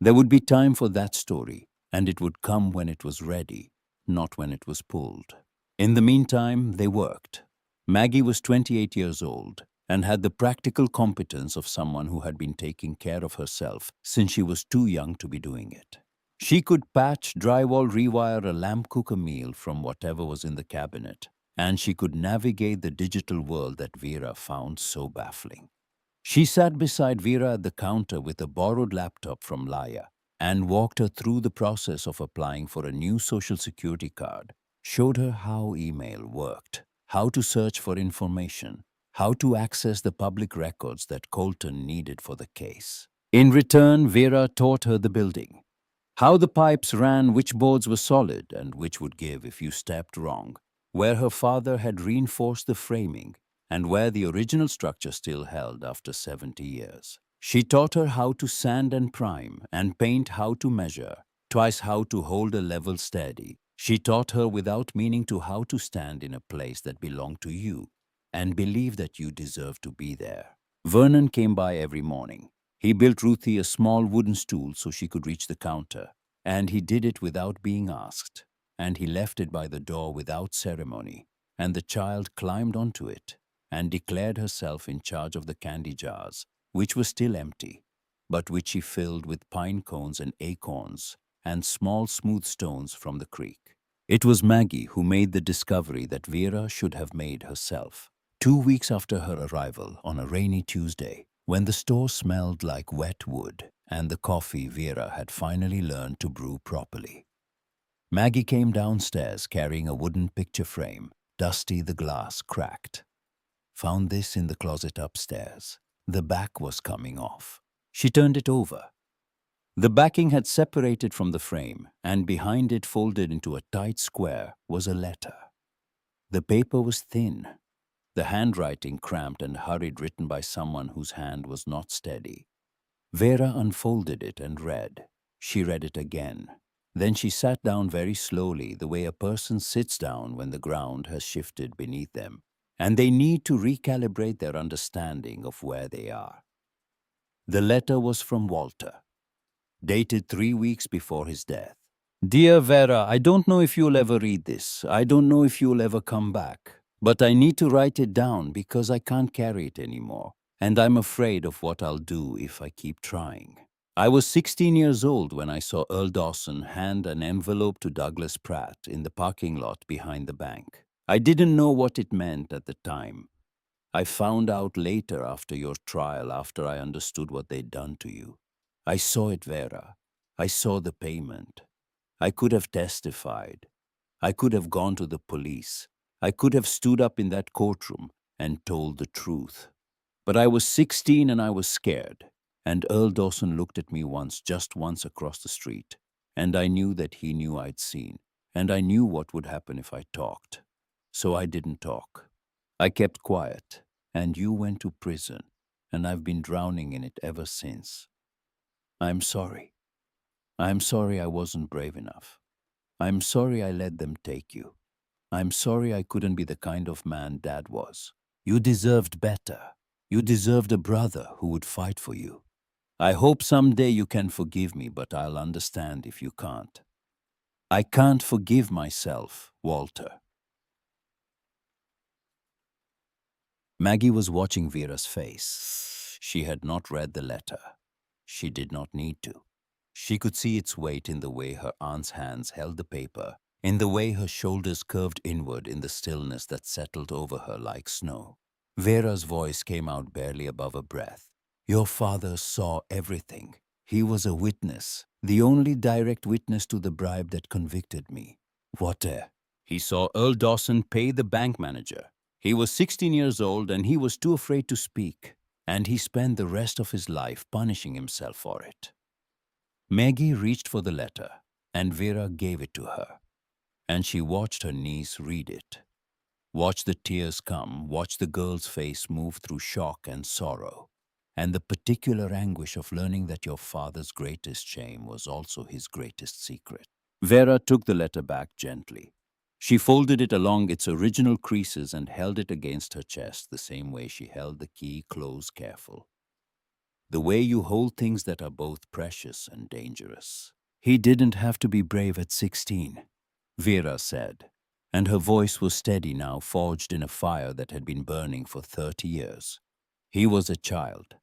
There would be time for that story, and it would come when it was ready, not when it was pulled. In the meantime, they worked. Maggie was 28 years old and had the practical competence of someone who had been taking care of herself since she was too young to be doing it. She could patch, drywall, rewire a lamp, cook a meal from whatever was in the cabinet, and she could navigate the digital world that Vera found so baffling. She sat beside Vera at the counter with a borrowed laptop from Laya and walked her through the process of applying for a new social security card, showed her how email worked, how to search for information, how to access the public records that Colton needed for the case. In return, Vera taught her the building, how the pipes ran, which boards were solid and which would give if you stepped wrong, where her father had reinforced the framing, and where the original structure still held after 70 years. She taught her how to sand and prime, and paint how to measure, twice how to hold a level steady. She taught her without meaning to how to stand in a place that belonged to you, and believe that you deserve to be there. Vernon came by every morning. He built Ruthie a small wooden stool so she could reach the counter, and he did it without being asked, and he left it by the door without ceremony, and the child climbed onto it and declared herself in charge of the candy jars, which were still empty, but which she filled with pine cones and acorns and small smooth stones from the creek. It was Maggie who made the discovery that Vera should have made herself. 2 weeks after her arrival on a rainy Tuesday, when the store smelled like wet wood and the coffee Vera had finally learned to brew properly, Maggie came downstairs carrying a wooden picture frame, dusty, the glass cracked. Found this in the closet upstairs. The back was coming off. She turned it over. The backing had separated from the frame, and behind it, folded into a tight square, was a letter. The paper was thin, the handwriting cramped and hurried, written by someone whose hand was not steady. Vera unfolded it and read. She read it again. Then she sat down very slowly, the way a person sits down when the ground has shifted beneath them, and they need to recalibrate their understanding of where they are. The letter was from Walter, dated 3 weeks before his death. Dear Vera, I don't know if you'll ever read this. I don't know if you'll ever come back. But I need to write it down because I can't carry it anymore, and I'm afraid of what I'll do if I keep trying. I was 16 years old when I saw Earl Dawson hand an envelope to Douglas Pratt in the parking lot behind the bank. I didn't know what it meant at the time. I found out later after your trial, after I understood what they'd done to you. I saw it, Vera. I saw the payment. I could have testified. I could have gone to the police. I could have stood up in that courtroom and told the truth. But I was 16 and I was scared. And Earl Dawson looked at me once, just once, across the street. And I knew that he knew I'd seen. And I knew what would happen if I talked. So I didn't talk. I kept quiet. And you went to prison. And I've been drowning in it ever since. I'm sorry. I'm sorry I wasn't brave enough. I'm sorry I let them take you. I'm sorry I couldn't be the kind of man Dad was. You deserved better. You deserved a brother who would fight for you. I hope someday you can forgive me, but I'll understand if you can't. I can't forgive myself, Walter. Maggie was watching Vera's face. She had not read the letter. She did not need to. She could see its weight in the way her aunt's hands held the paper, in the way her shoulders curved inward in the stillness that settled over her like snow. Vera's voice came out barely above a breath. Your father saw everything. He was a witness, the only direct witness to the bribe that convicted me. What? He saw Earl Dawson pay the bank manager. He was 16 years old and he was too afraid to speak, and he spent the rest of his life punishing himself for it. Maggie reached for the letter, and Vera gave it to her, and she watched her niece read it. Watched the tears come, watched the girl's face move through shock and sorrow, and the particular anguish of learning that your father's greatest shame was also his greatest secret. Vera took the letter back gently. She folded it along its original creases and held it against her chest the same way she held the key, close, careful. The way you hold things that are both precious and dangerous. He didn't have to be brave at 16, Vera said, and her voice was steady now, forged in a fire that had been burning for 30 years. He was a child.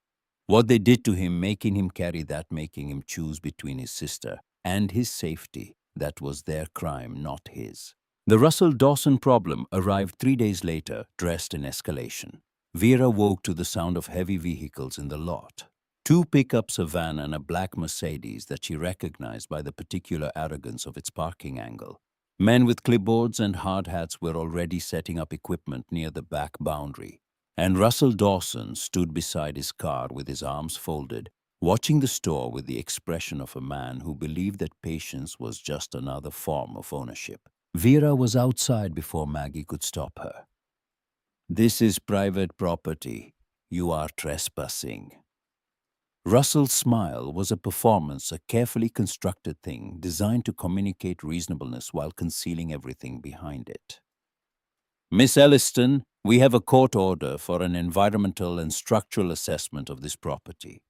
What they did to him, making him carry that, making him choose between his sister and his safety, that was their crime, not his. The Russell Dawson problem arrived 3 days later, dressed in escalation. Vera woke to the sound of heavy vehicles in the lot. Two pickups, a van and a black Mercedes that she recognized by the particular arrogance of its parking angle. Men with clipboards and hard hats were already setting up equipment near the back boundary, and Russell Dawson stood beside his car with his arms folded, watching the store with the expression of a man who believed that patience was just another form of ownership. Vera was outside before Maggie could stop her. "This is private property. You are trespassing." Russell's smile was a performance, a carefully constructed thing designed to communicate reasonableness while concealing everything behind it. "Miss Elliston, we have a court order for an environmental and structural assessment of this property,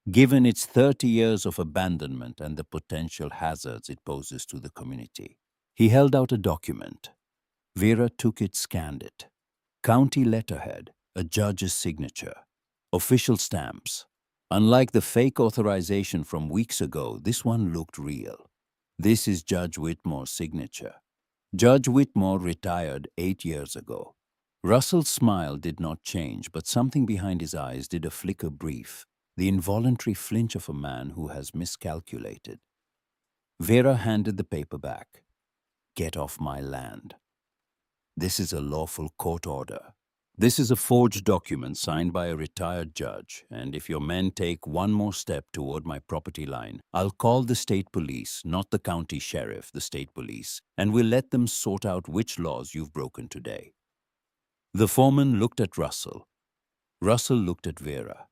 given its 30 years of abandonment and the potential hazards it poses to the community." He held out a document. Vera took it, scanned it. County letterhead, a judge's signature, official stamps. Unlike the fake authorization from weeks ago, this one looked real. This is Judge Whitmore's signature. Judge Whitmore retired 8 years ago. Russell's smile did not change, but something behind his eyes did a flicker brief, the involuntary flinch of a man who has miscalculated. Vera handed the paper back. "Get off my land. This is a lawful court order. This is a forged document signed by a retired judge, and if your men take one more step toward my property line, I'll call the state police, not the county sheriff, the state police, and we'll let them sort out which laws you've broken today." The foreman looked at Russell. Russell looked at Vera.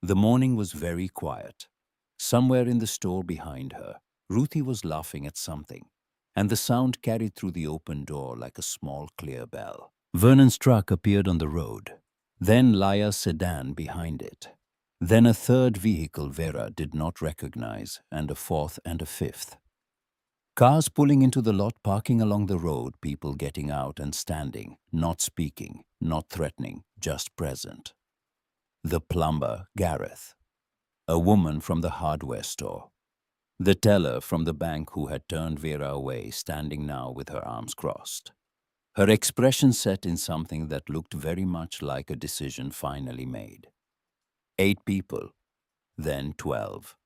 The morning was very quiet. Somewhere in the store behind her, Ruthie was laughing at something, and the sound carried through the open door like a small clear bell. Vernon's truck appeared on the road, then Laya's sedan behind it. Then a third vehicle Vera did not recognize, and a fourth and a fifth. Cars pulling into the lot, parking along the road, people getting out and standing, not speaking, not threatening, just present. The plumber, Gareth. A woman from the hardware store. The teller from the bank who had turned Vera away, standing now with her arms crossed. Her expression set in something that looked very much like a decision finally made. 8 people, then 12,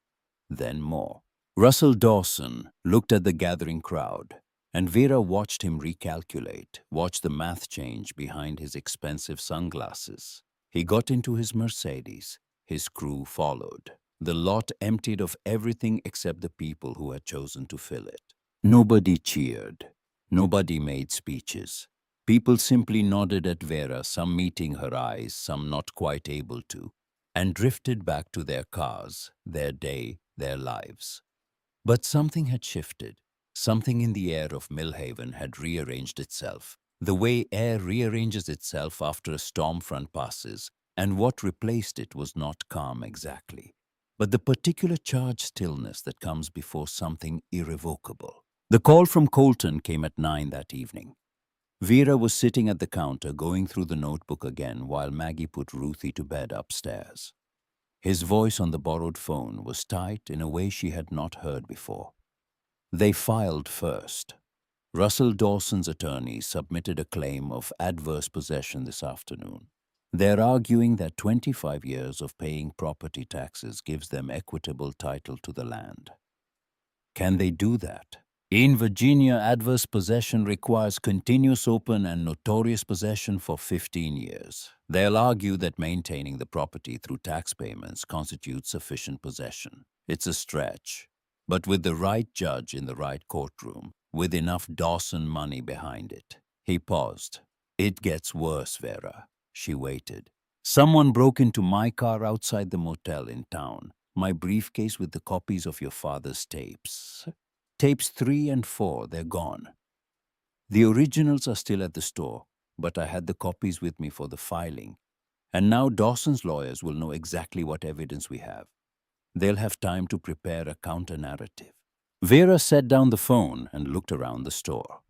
then more. Russell Dawson looked at the gathering crowd, and Vera watched him recalculate, watched the math change behind his expensive sunglasses. He got into his Mercedes. His crew followed. The lot emptied of everything except the people who had chosen to fill it. Nobody cheered. Nobody made speeches. People simply nodded at Vera, some meeting her eyes, some not quite able to, and drifted back to their cars, their day, their lives. But something had shifted. Something in the air of Millhaven had rearranged itself, the way air rearranges itself after a storm front passes, and what replaced it was not calm exactly, but the particular charged stillness that comes before something irrevocable. The call from Colton came at 9 that evening. Vera was sitting at the counter going through the notebook again while Maggie put Ruthie to bed upstairs. His voice on the borrowed phone was tight in a way she had not heard before. They filed first. Russell Dawson's attorney submitted a claim of adverse possession this afternoon. They're arguing that 25 years of paying property taxes gives them equitable title to the land. Can they do that? In Virginia, adverse possession requires continuous open and notorious possession for 15 years. They'll argue that maintaining the property through tax payments constitutes sufficient possession. It's a stretch, but with the right judge in the right courtroom, with enough Dawson money behind it. He paused. It gets worse, Vera. She waited. Someone broke into my car outside the motel in town. My briefcase with the copies of your father's tapes. Tapes 3 and 4, they're gone. The originals are still at the store, but I had the copies with me for the filing. And now Dawson's lawyers will know exactly what evidence we have. They'll have time to prepare a counter-narrative. Vera set down the phone and looked around the store.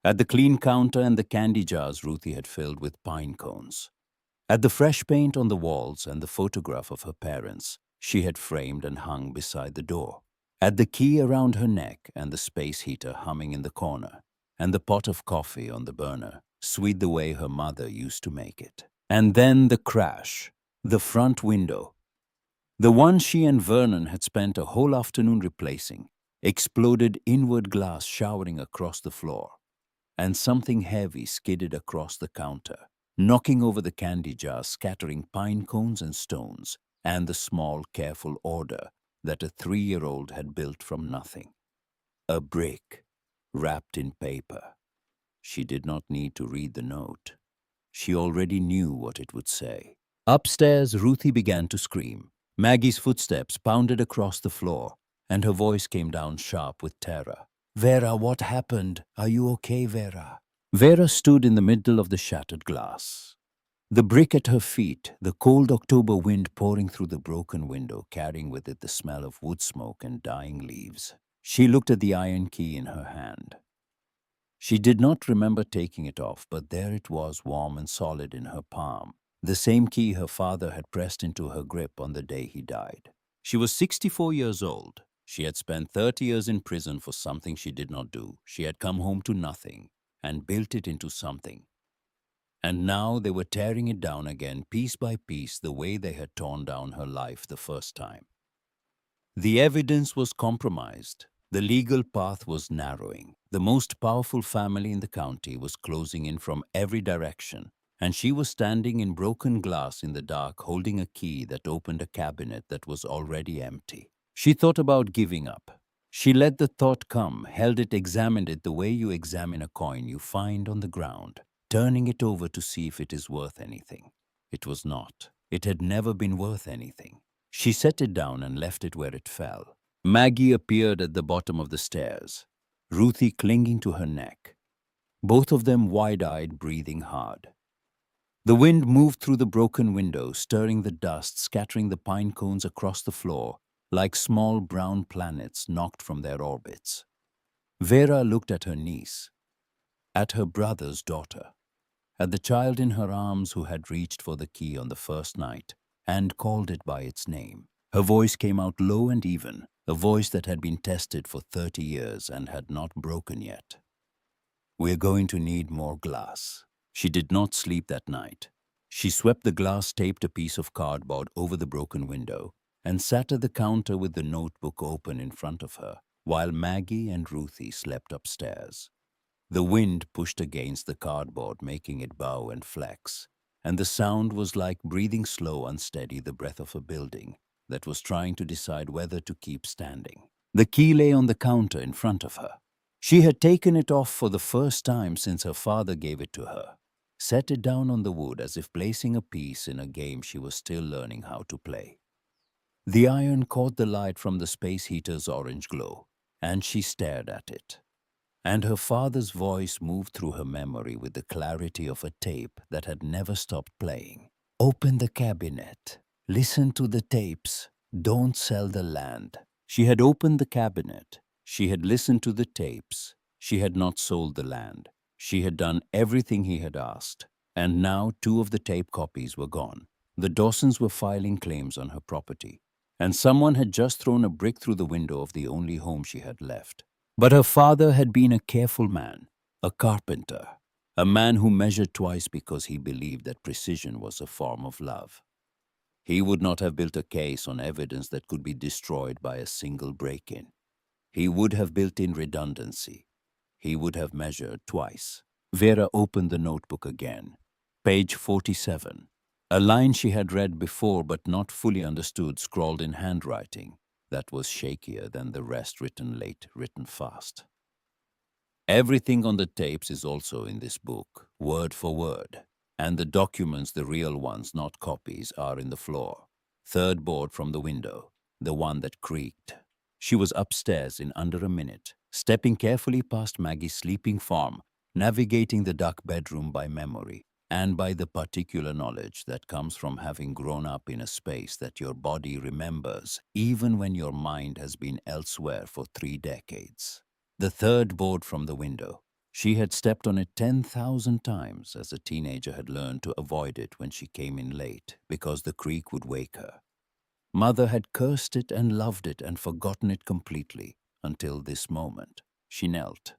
At the clean counter and the candy jars Ruthie had filled with pine cones. At the fresh paint on the walls and the photograph of her parents she had framed and hung beside the door. At the key around her neck and the space heater humming in the corner. and the pot of coffee on the burner, sweet the way her mother used to make it. And then the crash. The front window, the one she and Vernon had spent a whole afternoon replacing, exploded, inward glass showering across the floor, and something heavy skidded across the counter, knocking over the candy jars, scattering pine cones and stones, and the small, careful order that a 3-year-old had built from nothing. A brick, wrapped in paper. She did not need to read the note. She already knew what it would say. Upstairs, Ruthie began to scream. Maggie's footsteps pounded across the floor, and her voice came down sharp with terror. "Vera, what happened? Are you okay, Vera?" Vera stood in the middle of the shattered glass. The brick at her feet, the cold October wind pouring through the broken window, carrying with it the smell of wood smoke and dying leaves. She looked at the iron key in her hand. She did not remember taking it off, but there it was, warm and solid in her palm, the same key her father had pressed into her grip on the day he died. She was 64 years old. She had spent 30 years in prison for something she did not do. She had come home to nothing and built it into something. And now they were tearing it down again, piece by piece, the way they had torn down her life the first time. The evidence was compromised. The legal path was narrowing. The most powerful family in the county was closing in from every direction, and she was standing in broken glass in the dark, holding a key that opened a cabinet that was already empty. She thought about giving up. She let the thought come, held it, examined it the way you examine a coin you find on the ground, turning it over to see if it is worth anything. It was not. It had never been worth anything. She set it down and left it where it fell. Maggie appeared at the bottom of the stairs, Ruthie clinging to her neck, both of them wide-eyed, breathing hard. The wind moved through the broken window, stirring the dust, scattering the pine cones across the floor like small brown planets knocked from their orbits. Vera looked at her niece, at her brother's daughter, at the child in her arms who had reached for the key on the first night and called it by its name. Her voice came out low and even, a voice that had been tested for 30 years and had not broken yet. "We're going to need more glass." She did not sleep that night. She swept the glass-taped a piece of cardboard over the broken window and sat at the counter with the notebook open in front of her, while Maggie and Ruthie slept upstairs. The wind pushed against the cardboard, making it bow and flex, and the sound was like breathing slow, unsteady, the breath of a building that was trying to decide whether to keep standing. The key lay on the counter in front of her. She had taken it off for the first time since her father gave it to her, set it down on the wood as if placing a piece in a game she was still learning how to play. The iron caught the light from the space heater's orange glow, and she stared at it. And her father's voice moved through her memory with the clarity of a tape that had never stopped playing. "Open the cabinet. Listen to the tapes. Don't sell the land." She had opened the cabinet. She had listened to the tapes. She had not sold the land. She had done everything he had asked. And now 2 of the tape copies were gone. The Dawsons were filing claims on her property. And someone had just thrown a brick through the window of the only home she had left. But her father had been a careful man, a carpenter, a man who measured twice because he believed that precision was a form of love. He would not have built a case on evidence that could be destroyed by a single break-in. He would have built in redundancy. He would have measured twice. Vera opened the notebook again. Page 47. A line she had read before but not fully understood, scrawled in handwriting that was shakier than the rest, written late, written fast. "Everything on the tapes is also in this book, word for word. And the documents, the real ones, not copies, are in the floor. 3rd board from the window, the one that creaked." She was upstairs in under a minute, stepping carefully past Maggie's sleeping form, navigating the dark bedroom by memory, and by the particular knowledge that comes from having grown up in a space that your body remembers, even when your mind has been elsewhere for 3 decades. The 3rd board from the window. She had stepped on it 10,000 times as a teenager, had learned to avoid it when she came in late, because the creak would wake her. Mother had cursed it and loved it and forgotten it completely, until this moment. She knelt.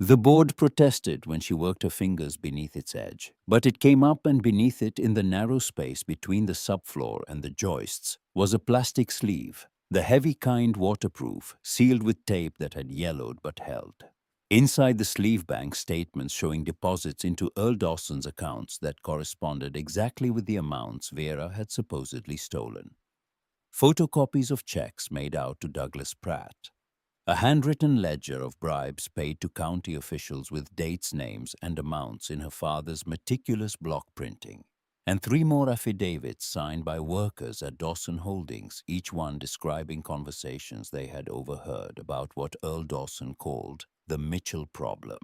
The board protested when she worked her fingers beneath its edge, but it came up, and beneath it, in the narrow space between the subfloor and the joists, was a plastic sleeve, the heavy kind, waterproof, sealed with tape that had yellowed but held. Inside the sleeve, bank statements showing deposits into Earl Dawson's accounts that corresponded exactly with the amounts Vera had supposedly stolen. Photocopies of checks made out to Douglas Pratt. A handwritten ledger of bribes paid to county officials with dates, names, and amounts in her father's meticulous block printing. And 3 more affidavits signed by workers at Dawson Holdings, each one describing conversations they had overheard about what Earl Dawson called the Mitchell problem.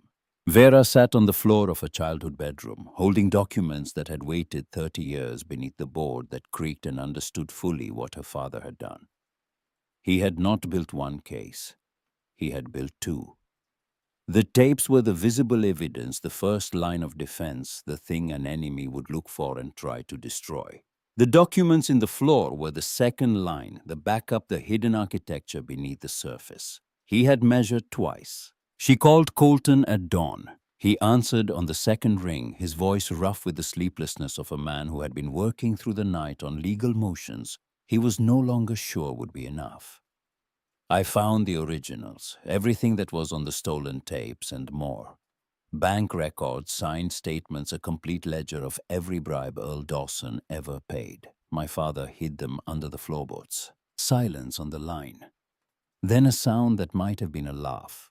Vera sat on the floor of her childhood bedroom, holding documents that had waited 30 years beneath the board that creaked, and understood fully what her father had done. He had not built one case. He had built 2. The tapes were the visible evidence, the first line of defense, the thing an enemy would look for and try to destroy. The documents in the floor were the second line, the backup, the hidden architecture beneath the surface. He had measured twice. She called Colton at dawn. He answered on the second ring, his voice rough with the sleeplessness of a man who had been working through the night on legal motions he was no longer sure would be enough. I found the originals, everything that was on the stolen tapes and more. Bank records, signed statements, a complete ledger of every bribe Earl Dawson ever paid. My father hid them under the floorboards. Silence on the line. Then a sound that might have been a laugh,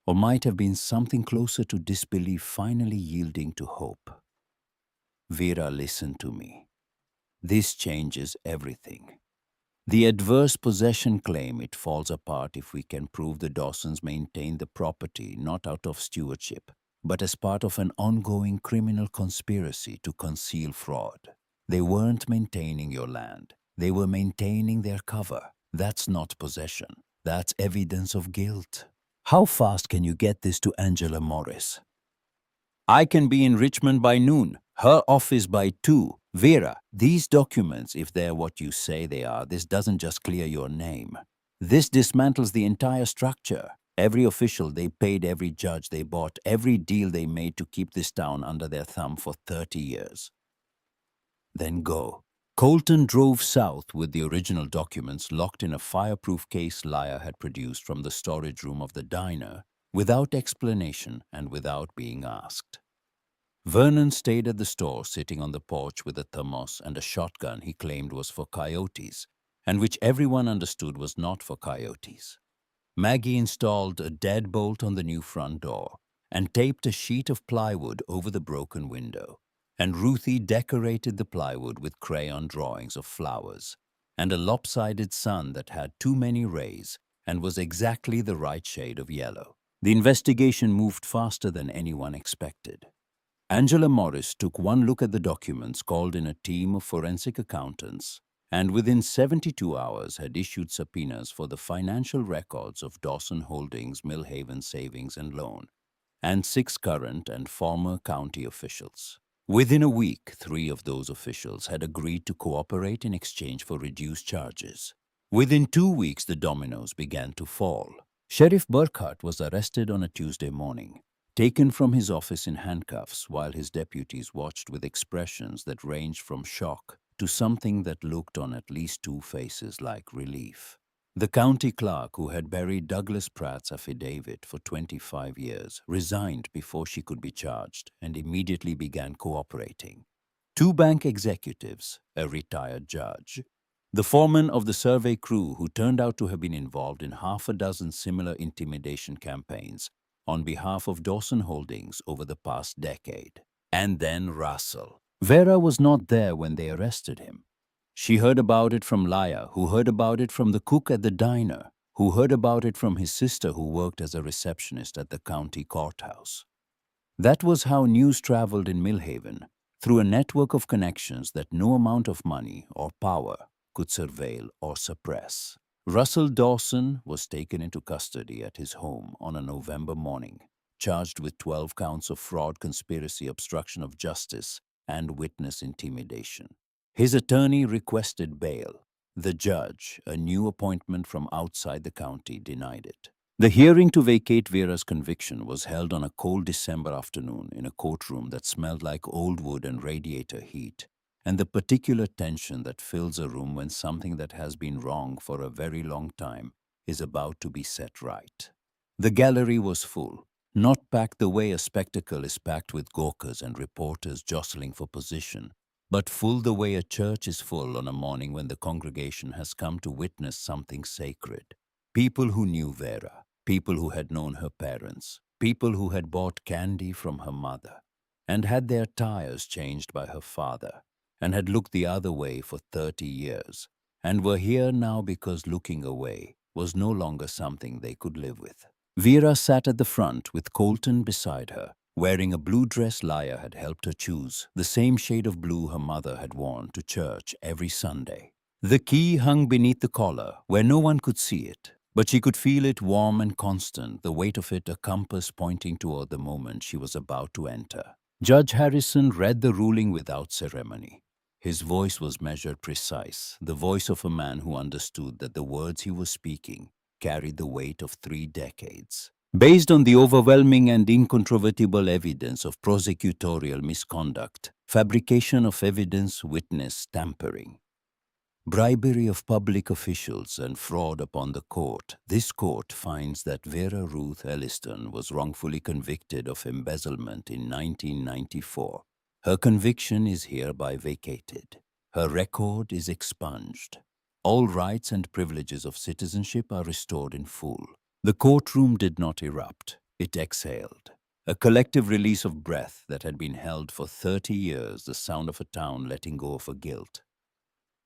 or might have been something closer to disbelief finally yielding to hope. Vera, listen to me. This changes everything. The adverse possession claim, it falls apart if we can prove the Dawsons maintained the property not out of stewardship, but as part of an ongoing criminal conspiracy to conceal fraud. They weren't maintaining your land. They were maintaining their cover. That's not possession. That's evidence of guilt. How fast can you get this to Angela Morris? I can be in Richmond by noon, her office by 2. Vera, these documents, if they're what you say they are, this doesn't just clear your name. This dismantles the entire structure. Every official they paid, every judge they bought, every deal they made to keep this town under their thumb for 30 years. Then go. Colton drove south with the original documents locked in a fireproof case Laya had produced from the storage room of the diner, without explanation and without being asked. Vernon stayed at the store, sitting on the porch with a thermos and a shotgun he claimed was for coyotes, and which everyone understood was not for coyotes. Maggie installed a deadbolt on the new front door and taped a sheet of plywood over the broken window, and Ruthie decorated the plywood with crayon drawings of flowers and a lopsided sun that had too many rays and was exactly the right shade of yellow. The investigation moved faster than anyone expected. Angela Morris took one look at the documents, called in a team of forensic accountants, and within 72 hours had issued subpoenas for the financial records of Dawson Holdings, Millhaven Savings and Loan, and 6 current and former county officials. Within a week, 3 of those officials had agreed to cooperate in exchange for reduced charges. Within 2 weeks, the dominoes began to fall. Sheriff Burkhart was arrested on a Tuesday morning, taken from his office in handcuffs while his deputies watched with expressions that ranged from shock to something that looked on at least 2 faces like relief. The county clerk who had buried Douglas Pratt's affidavit for 25 years resigned before she could be charged and immediately began cooperating. 2 bank executives, a retired judge, the foreman of the survey crew who turned out to have been involved in half a dozen similar intimidation campaigns on behalf of Dawson Holdings over the past decade. And then Russell. Vera was not there when they arrested him. She heard about it from Laya, who heard about it from the cook at the diner, who heard about it from his sister who worked as a receptionist at the county courthouse. That was how news traveled in Millhaven, through a network of connections that no amount of money or power could surveil or suppress. Russell Dawson was taken into custody at his home on a November morning, charged with 12 counts of fraud, conspiracy, obstruction of justice, and witness intimidation. His attorney requested bail. The judge, a new appointment from outside the county, denied it. The hearing to vacate Vera's conviction was held on a cold December afternoon in a courtroom that smelled like old wood and radiator heat, and the particular tension that fills a room when something that has been wrong for a very long time is about to be set right. The gallery was full, not packed the way a spectacle is packed with gawkers and reporters jostling for position, but full the way a church is full on a morning when the congregation has come to witness something sacred. People who knew Vera, people who had known her parents, people who had bought candy from her mother, and had their tires changed by her father, and had looked the other way for 30 years, and were here now because looking away was no longer something they could live with. Vera sat at the front with Colton beside her, wearing a blue dress Laya had helped her choose, the same shade of blue her mother had worn to church every Sunday. The key hung beneath the collar, where no one could see it, but she could feel it warm and constant, the weight of it a compass pointing toward the moment she was about to enter. Judge Harrison read the ruling without ceremony. His voice was measured precise, the voice of a man who understood that the words he was speaking carried the weight of 3 decades. Based on the overwhelming and incontrovertible evidence of prosecutorial misconduct, fabrication of evidence, witness tampering, bribery of public officials, and fraud upon the court, this court finds that Vera Ruth Elliston was wrongfully convicted of embezzlement in 1994. Her conviction is hereby vacated. Her record is expunged. All rights and privileges of citizenship are restored in full. The courtroom did not erupt. It exhaled. A collective release of breath that had been held for 30 years, the sound of a town letting go of a guilt.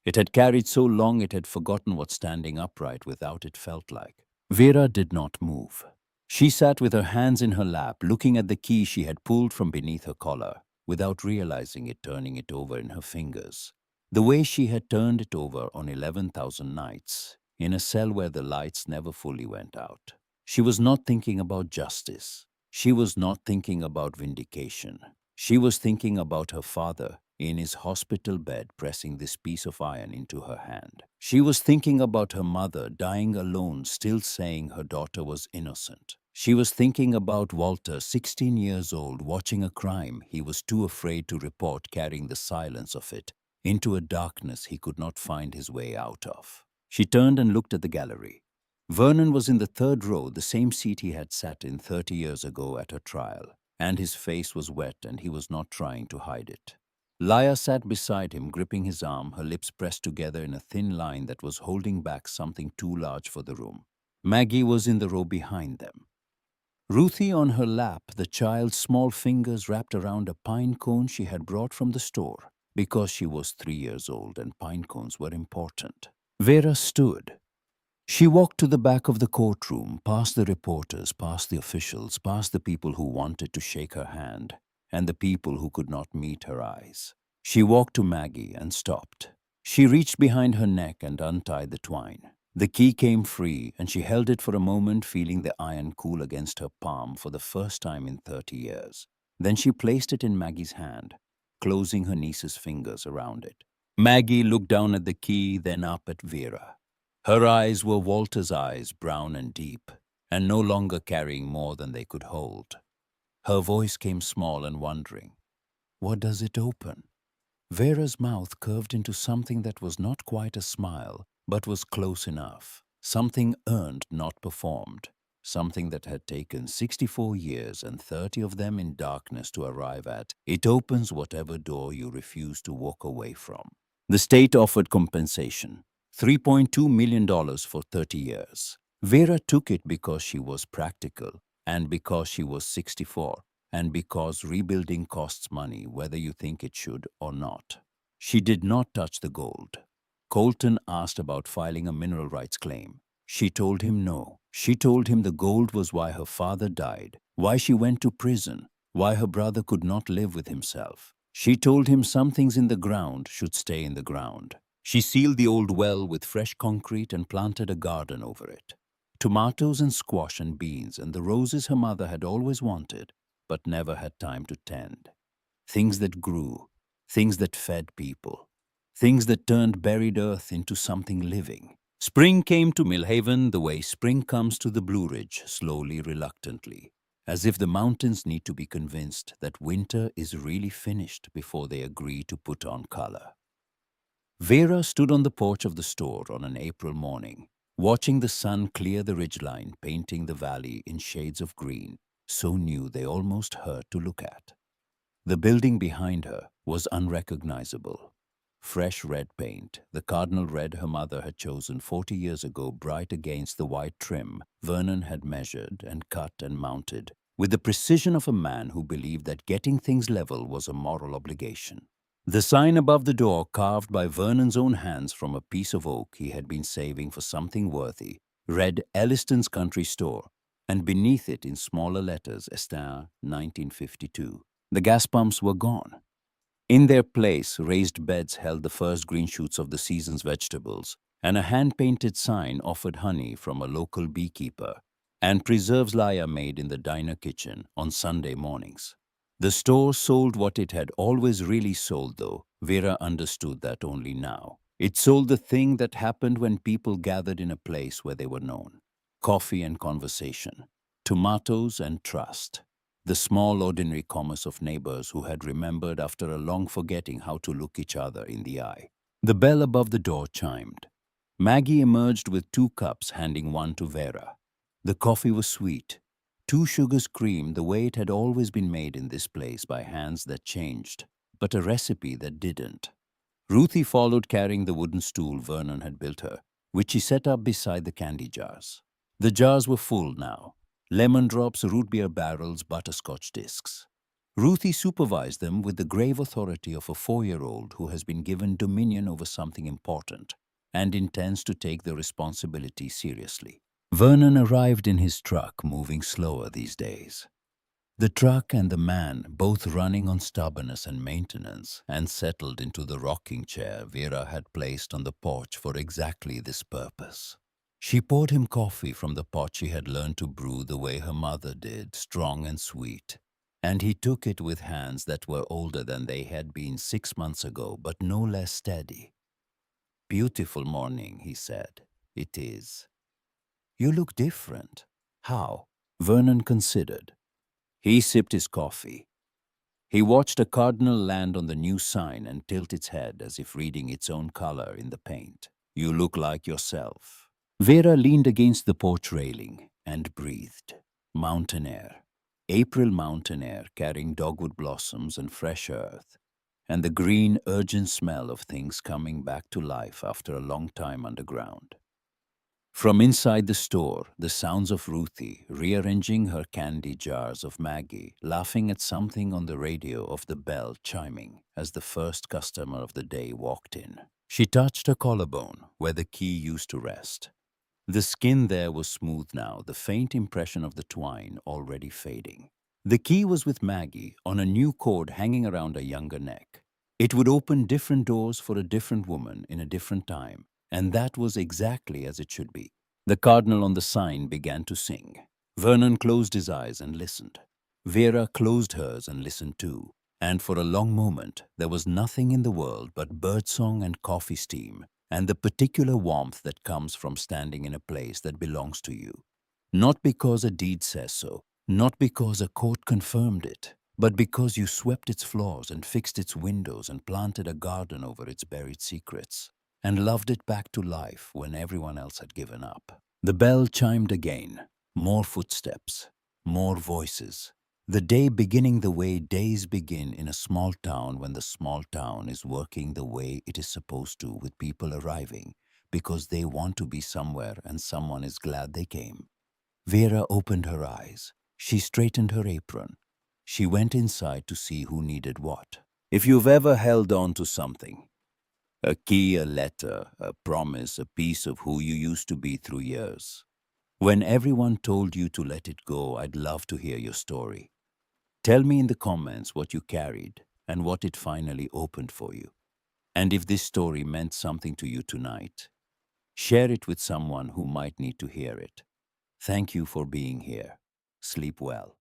It had carried so long it had forgotten what standing upright without it felt like. Vera did not move. She sat with her hands in her lap, looking at the key she had pulled from beneath her collar, without realizing it, turning it over in her fingers. The way she had turned it over on 11,000 nights, in a cell where the lights never fully went out. She was not thinking about justice. She was not thinking about vindication. She was thinking about her father in his hospital bed, pressing this piece of iron into her hand. She was thinking about her mother dying alone, still saying her daughter was innocent. She was thinking about Walter, 16 years old, watching a crime he was too afraid to report, carrying the silence of it into a darkness he could not find his way out of. She turned and looked at the gallery. Vernon was in the third row, the same seat he had sat in 30 years ago at her trial, and his face was wet and he was not trying to hide it. Laya sat beside him, gripping his arm, her lips pressed together in a thin line that was holding back something too large for the room. Maggie was in the row behind them. Ruthie on her lap, the child's small fingers wrapped around a pine cone she had brought from the store, because she was 3 years old and pine cones were important. Vera stood. She walked to the back of the courtroom, past the reporters, past the officials, past the people who wanted to shake her hand, and the people who could not meet her eyes. She walked to Maggie and stopped. She reached behind her neck and untied the twine. The key came free, and she held it for a moment, feeling the iron cool against her palm for the first time in 30 years. Then she placed it in Maggie's hand, closing her niece's fingers around it. Maggie looked down at the key, then up at Vera. Her eyes were Walter's eyes, brown and deep, and no longer carrying more than they could hold. Her voice came small and wondering. What does it open? Vera's mouth curved into something that was not quite a smile, but was close enough. Something earned, not performed. Something that had taken 64 years and 30 of them in darkness to arrive at. It opens whatever door you refuse to walk away from. The state offered compensation. $3.2 million for 30 years. Vera took it because she was practical, and because she was 64, and because rebuilding costs money whether you think it should or not. She did not touch the gold. Colton asked about filing a mineral rights claim. She told him no. She told him the gold was why her father died, why she went to prison, why her brother could not live with himself. She told him some things in the ground should stay in the ground. She sealed the old well with fresh concrete and planted a garden over it. Tomatoes and squash and beans and the roses her mother had always wanted, but never had time to tend. Things that grew, things that fed people, things that turned buried earth into something living. Spring came to Millhaven the way spring comes to the Blue Ridge, slowly, reluctantly, as if the mountains need to be convinced that winter is really finished before they agree to put on color. Vera stood on the porch of the store on an April morning, watching the sun clear the ridgeline, painting the valley in shades of green, so new they almost hurt to look at. The building behind her was unrecognizable. Fresh red paint, the cardinal red her mother had chosen 40 years ago, bright against the white trim Vernon had measured and cut and mounted, with the precision of a man who believed that getting things level was a moral obligation. The sign above the door, carved by Vernon's own hands from a piece of oak he had been saving for something worthy, read Elliston's Country Store, and beneath it in smaller letters, Estin, 1952. The gas pumps were gone. In their place, raised beds held the first green shoots of the season's vegetables, and a hand-painted sign offered honey from a local beekeeper, and preserves Laya made in the diner kitchen on Sunday mornings. The store sold what it had always really sold, though Vera understood that only now. It sold the thing that happened when people gathered in a place where they were known. Coffee and conversation, tomatoes and trust. The small ordinary commerce of neighbors who had remembered after a long forgetting how to look each other in the eye. The bell above the door chimed. Maggie emerged with 2 cups, handing one to Vera. The coffee was sweet, 2 sugars cream the way it had always been made in this place by hands that changed, but a recipe that didn't. Ruthie followed, carrying the wooden stool Vernon had built her, which she set up beside the candy jars. The jars were full now. Lemon drops, root beer barrels, butterscotch discs. Ruthie supervised them with the grave authority of a 4-year-old who has been given dominion over something important and intends to take the responsibility seriously. Vernon arrived in his truck, moving slower these days. The truck and the man both running on stubbornness and maintenance, and settled into the rocking chair Vera had placed on the porch for exactly this purpose. She poured him coffee from the pot she had learned to brew the way her mother did, strong and sweet, and he took it with hands that were older than they had been 6 months ago, but no less steady. "Beautiful morning," he said. "It is." "You look different." "How?" Vernon considered. He sipped his coffee. He watched a cardinal land on the new sign and tilt its head as if reading its own color in the paint. "You look like yourself." Vera leaned against the porch railing and breathed. Mountain air. April mountain air carrying dogwood blossoms and fresh earth, and the green, urgent smell of things coming back to life after a long time underground. From inside the store, the sounds of Ruthie rearranging her candy jars, of Maggie laughing at something on the radio, of the bell chiming as the first customer of the day walked in. She touched her collarbone where the key used to rest. The skin there was smooth now, the faint impression of the twine already fading. The key was with Maggie on a new cord hanging around a younger neck. It would open different doors for a different woman in a different time, and that was exactly as it should be. The cardinal on the sign began to sing. Vernon closed his eyes and listened. Vera closed hers and listened too, and for a long moment there was nothing in the world but birdsong and coffee steam, and the particular warmth that comes from standing in a place that belongs to you. Not because a deed says so, not because a court confirmed it, but because you swept its floors and fixed its windows and planted a garden over its buried secrets, and loved it back to life when everyone else had given up. The bell chimed again. More footsteps, more voices. The day beginning the way days begin in a small town when the small town is working the way it is supposed to, with people arriving because they want to be somewhere and someone is glad they came. Vera opened her eyes. She straightened her apron. She went inside to see who needed what. If you've ever held on to something, a key, a letter, a promise, a piece of who you used to be through years, when everyone told you to let it go, I'd love to hear your story. Tell me in the comments what you carried and what it finally opened for you. And if this story meant something to you tonight, share it with someone who might need to hear it. Thank you for being here. Sleep well.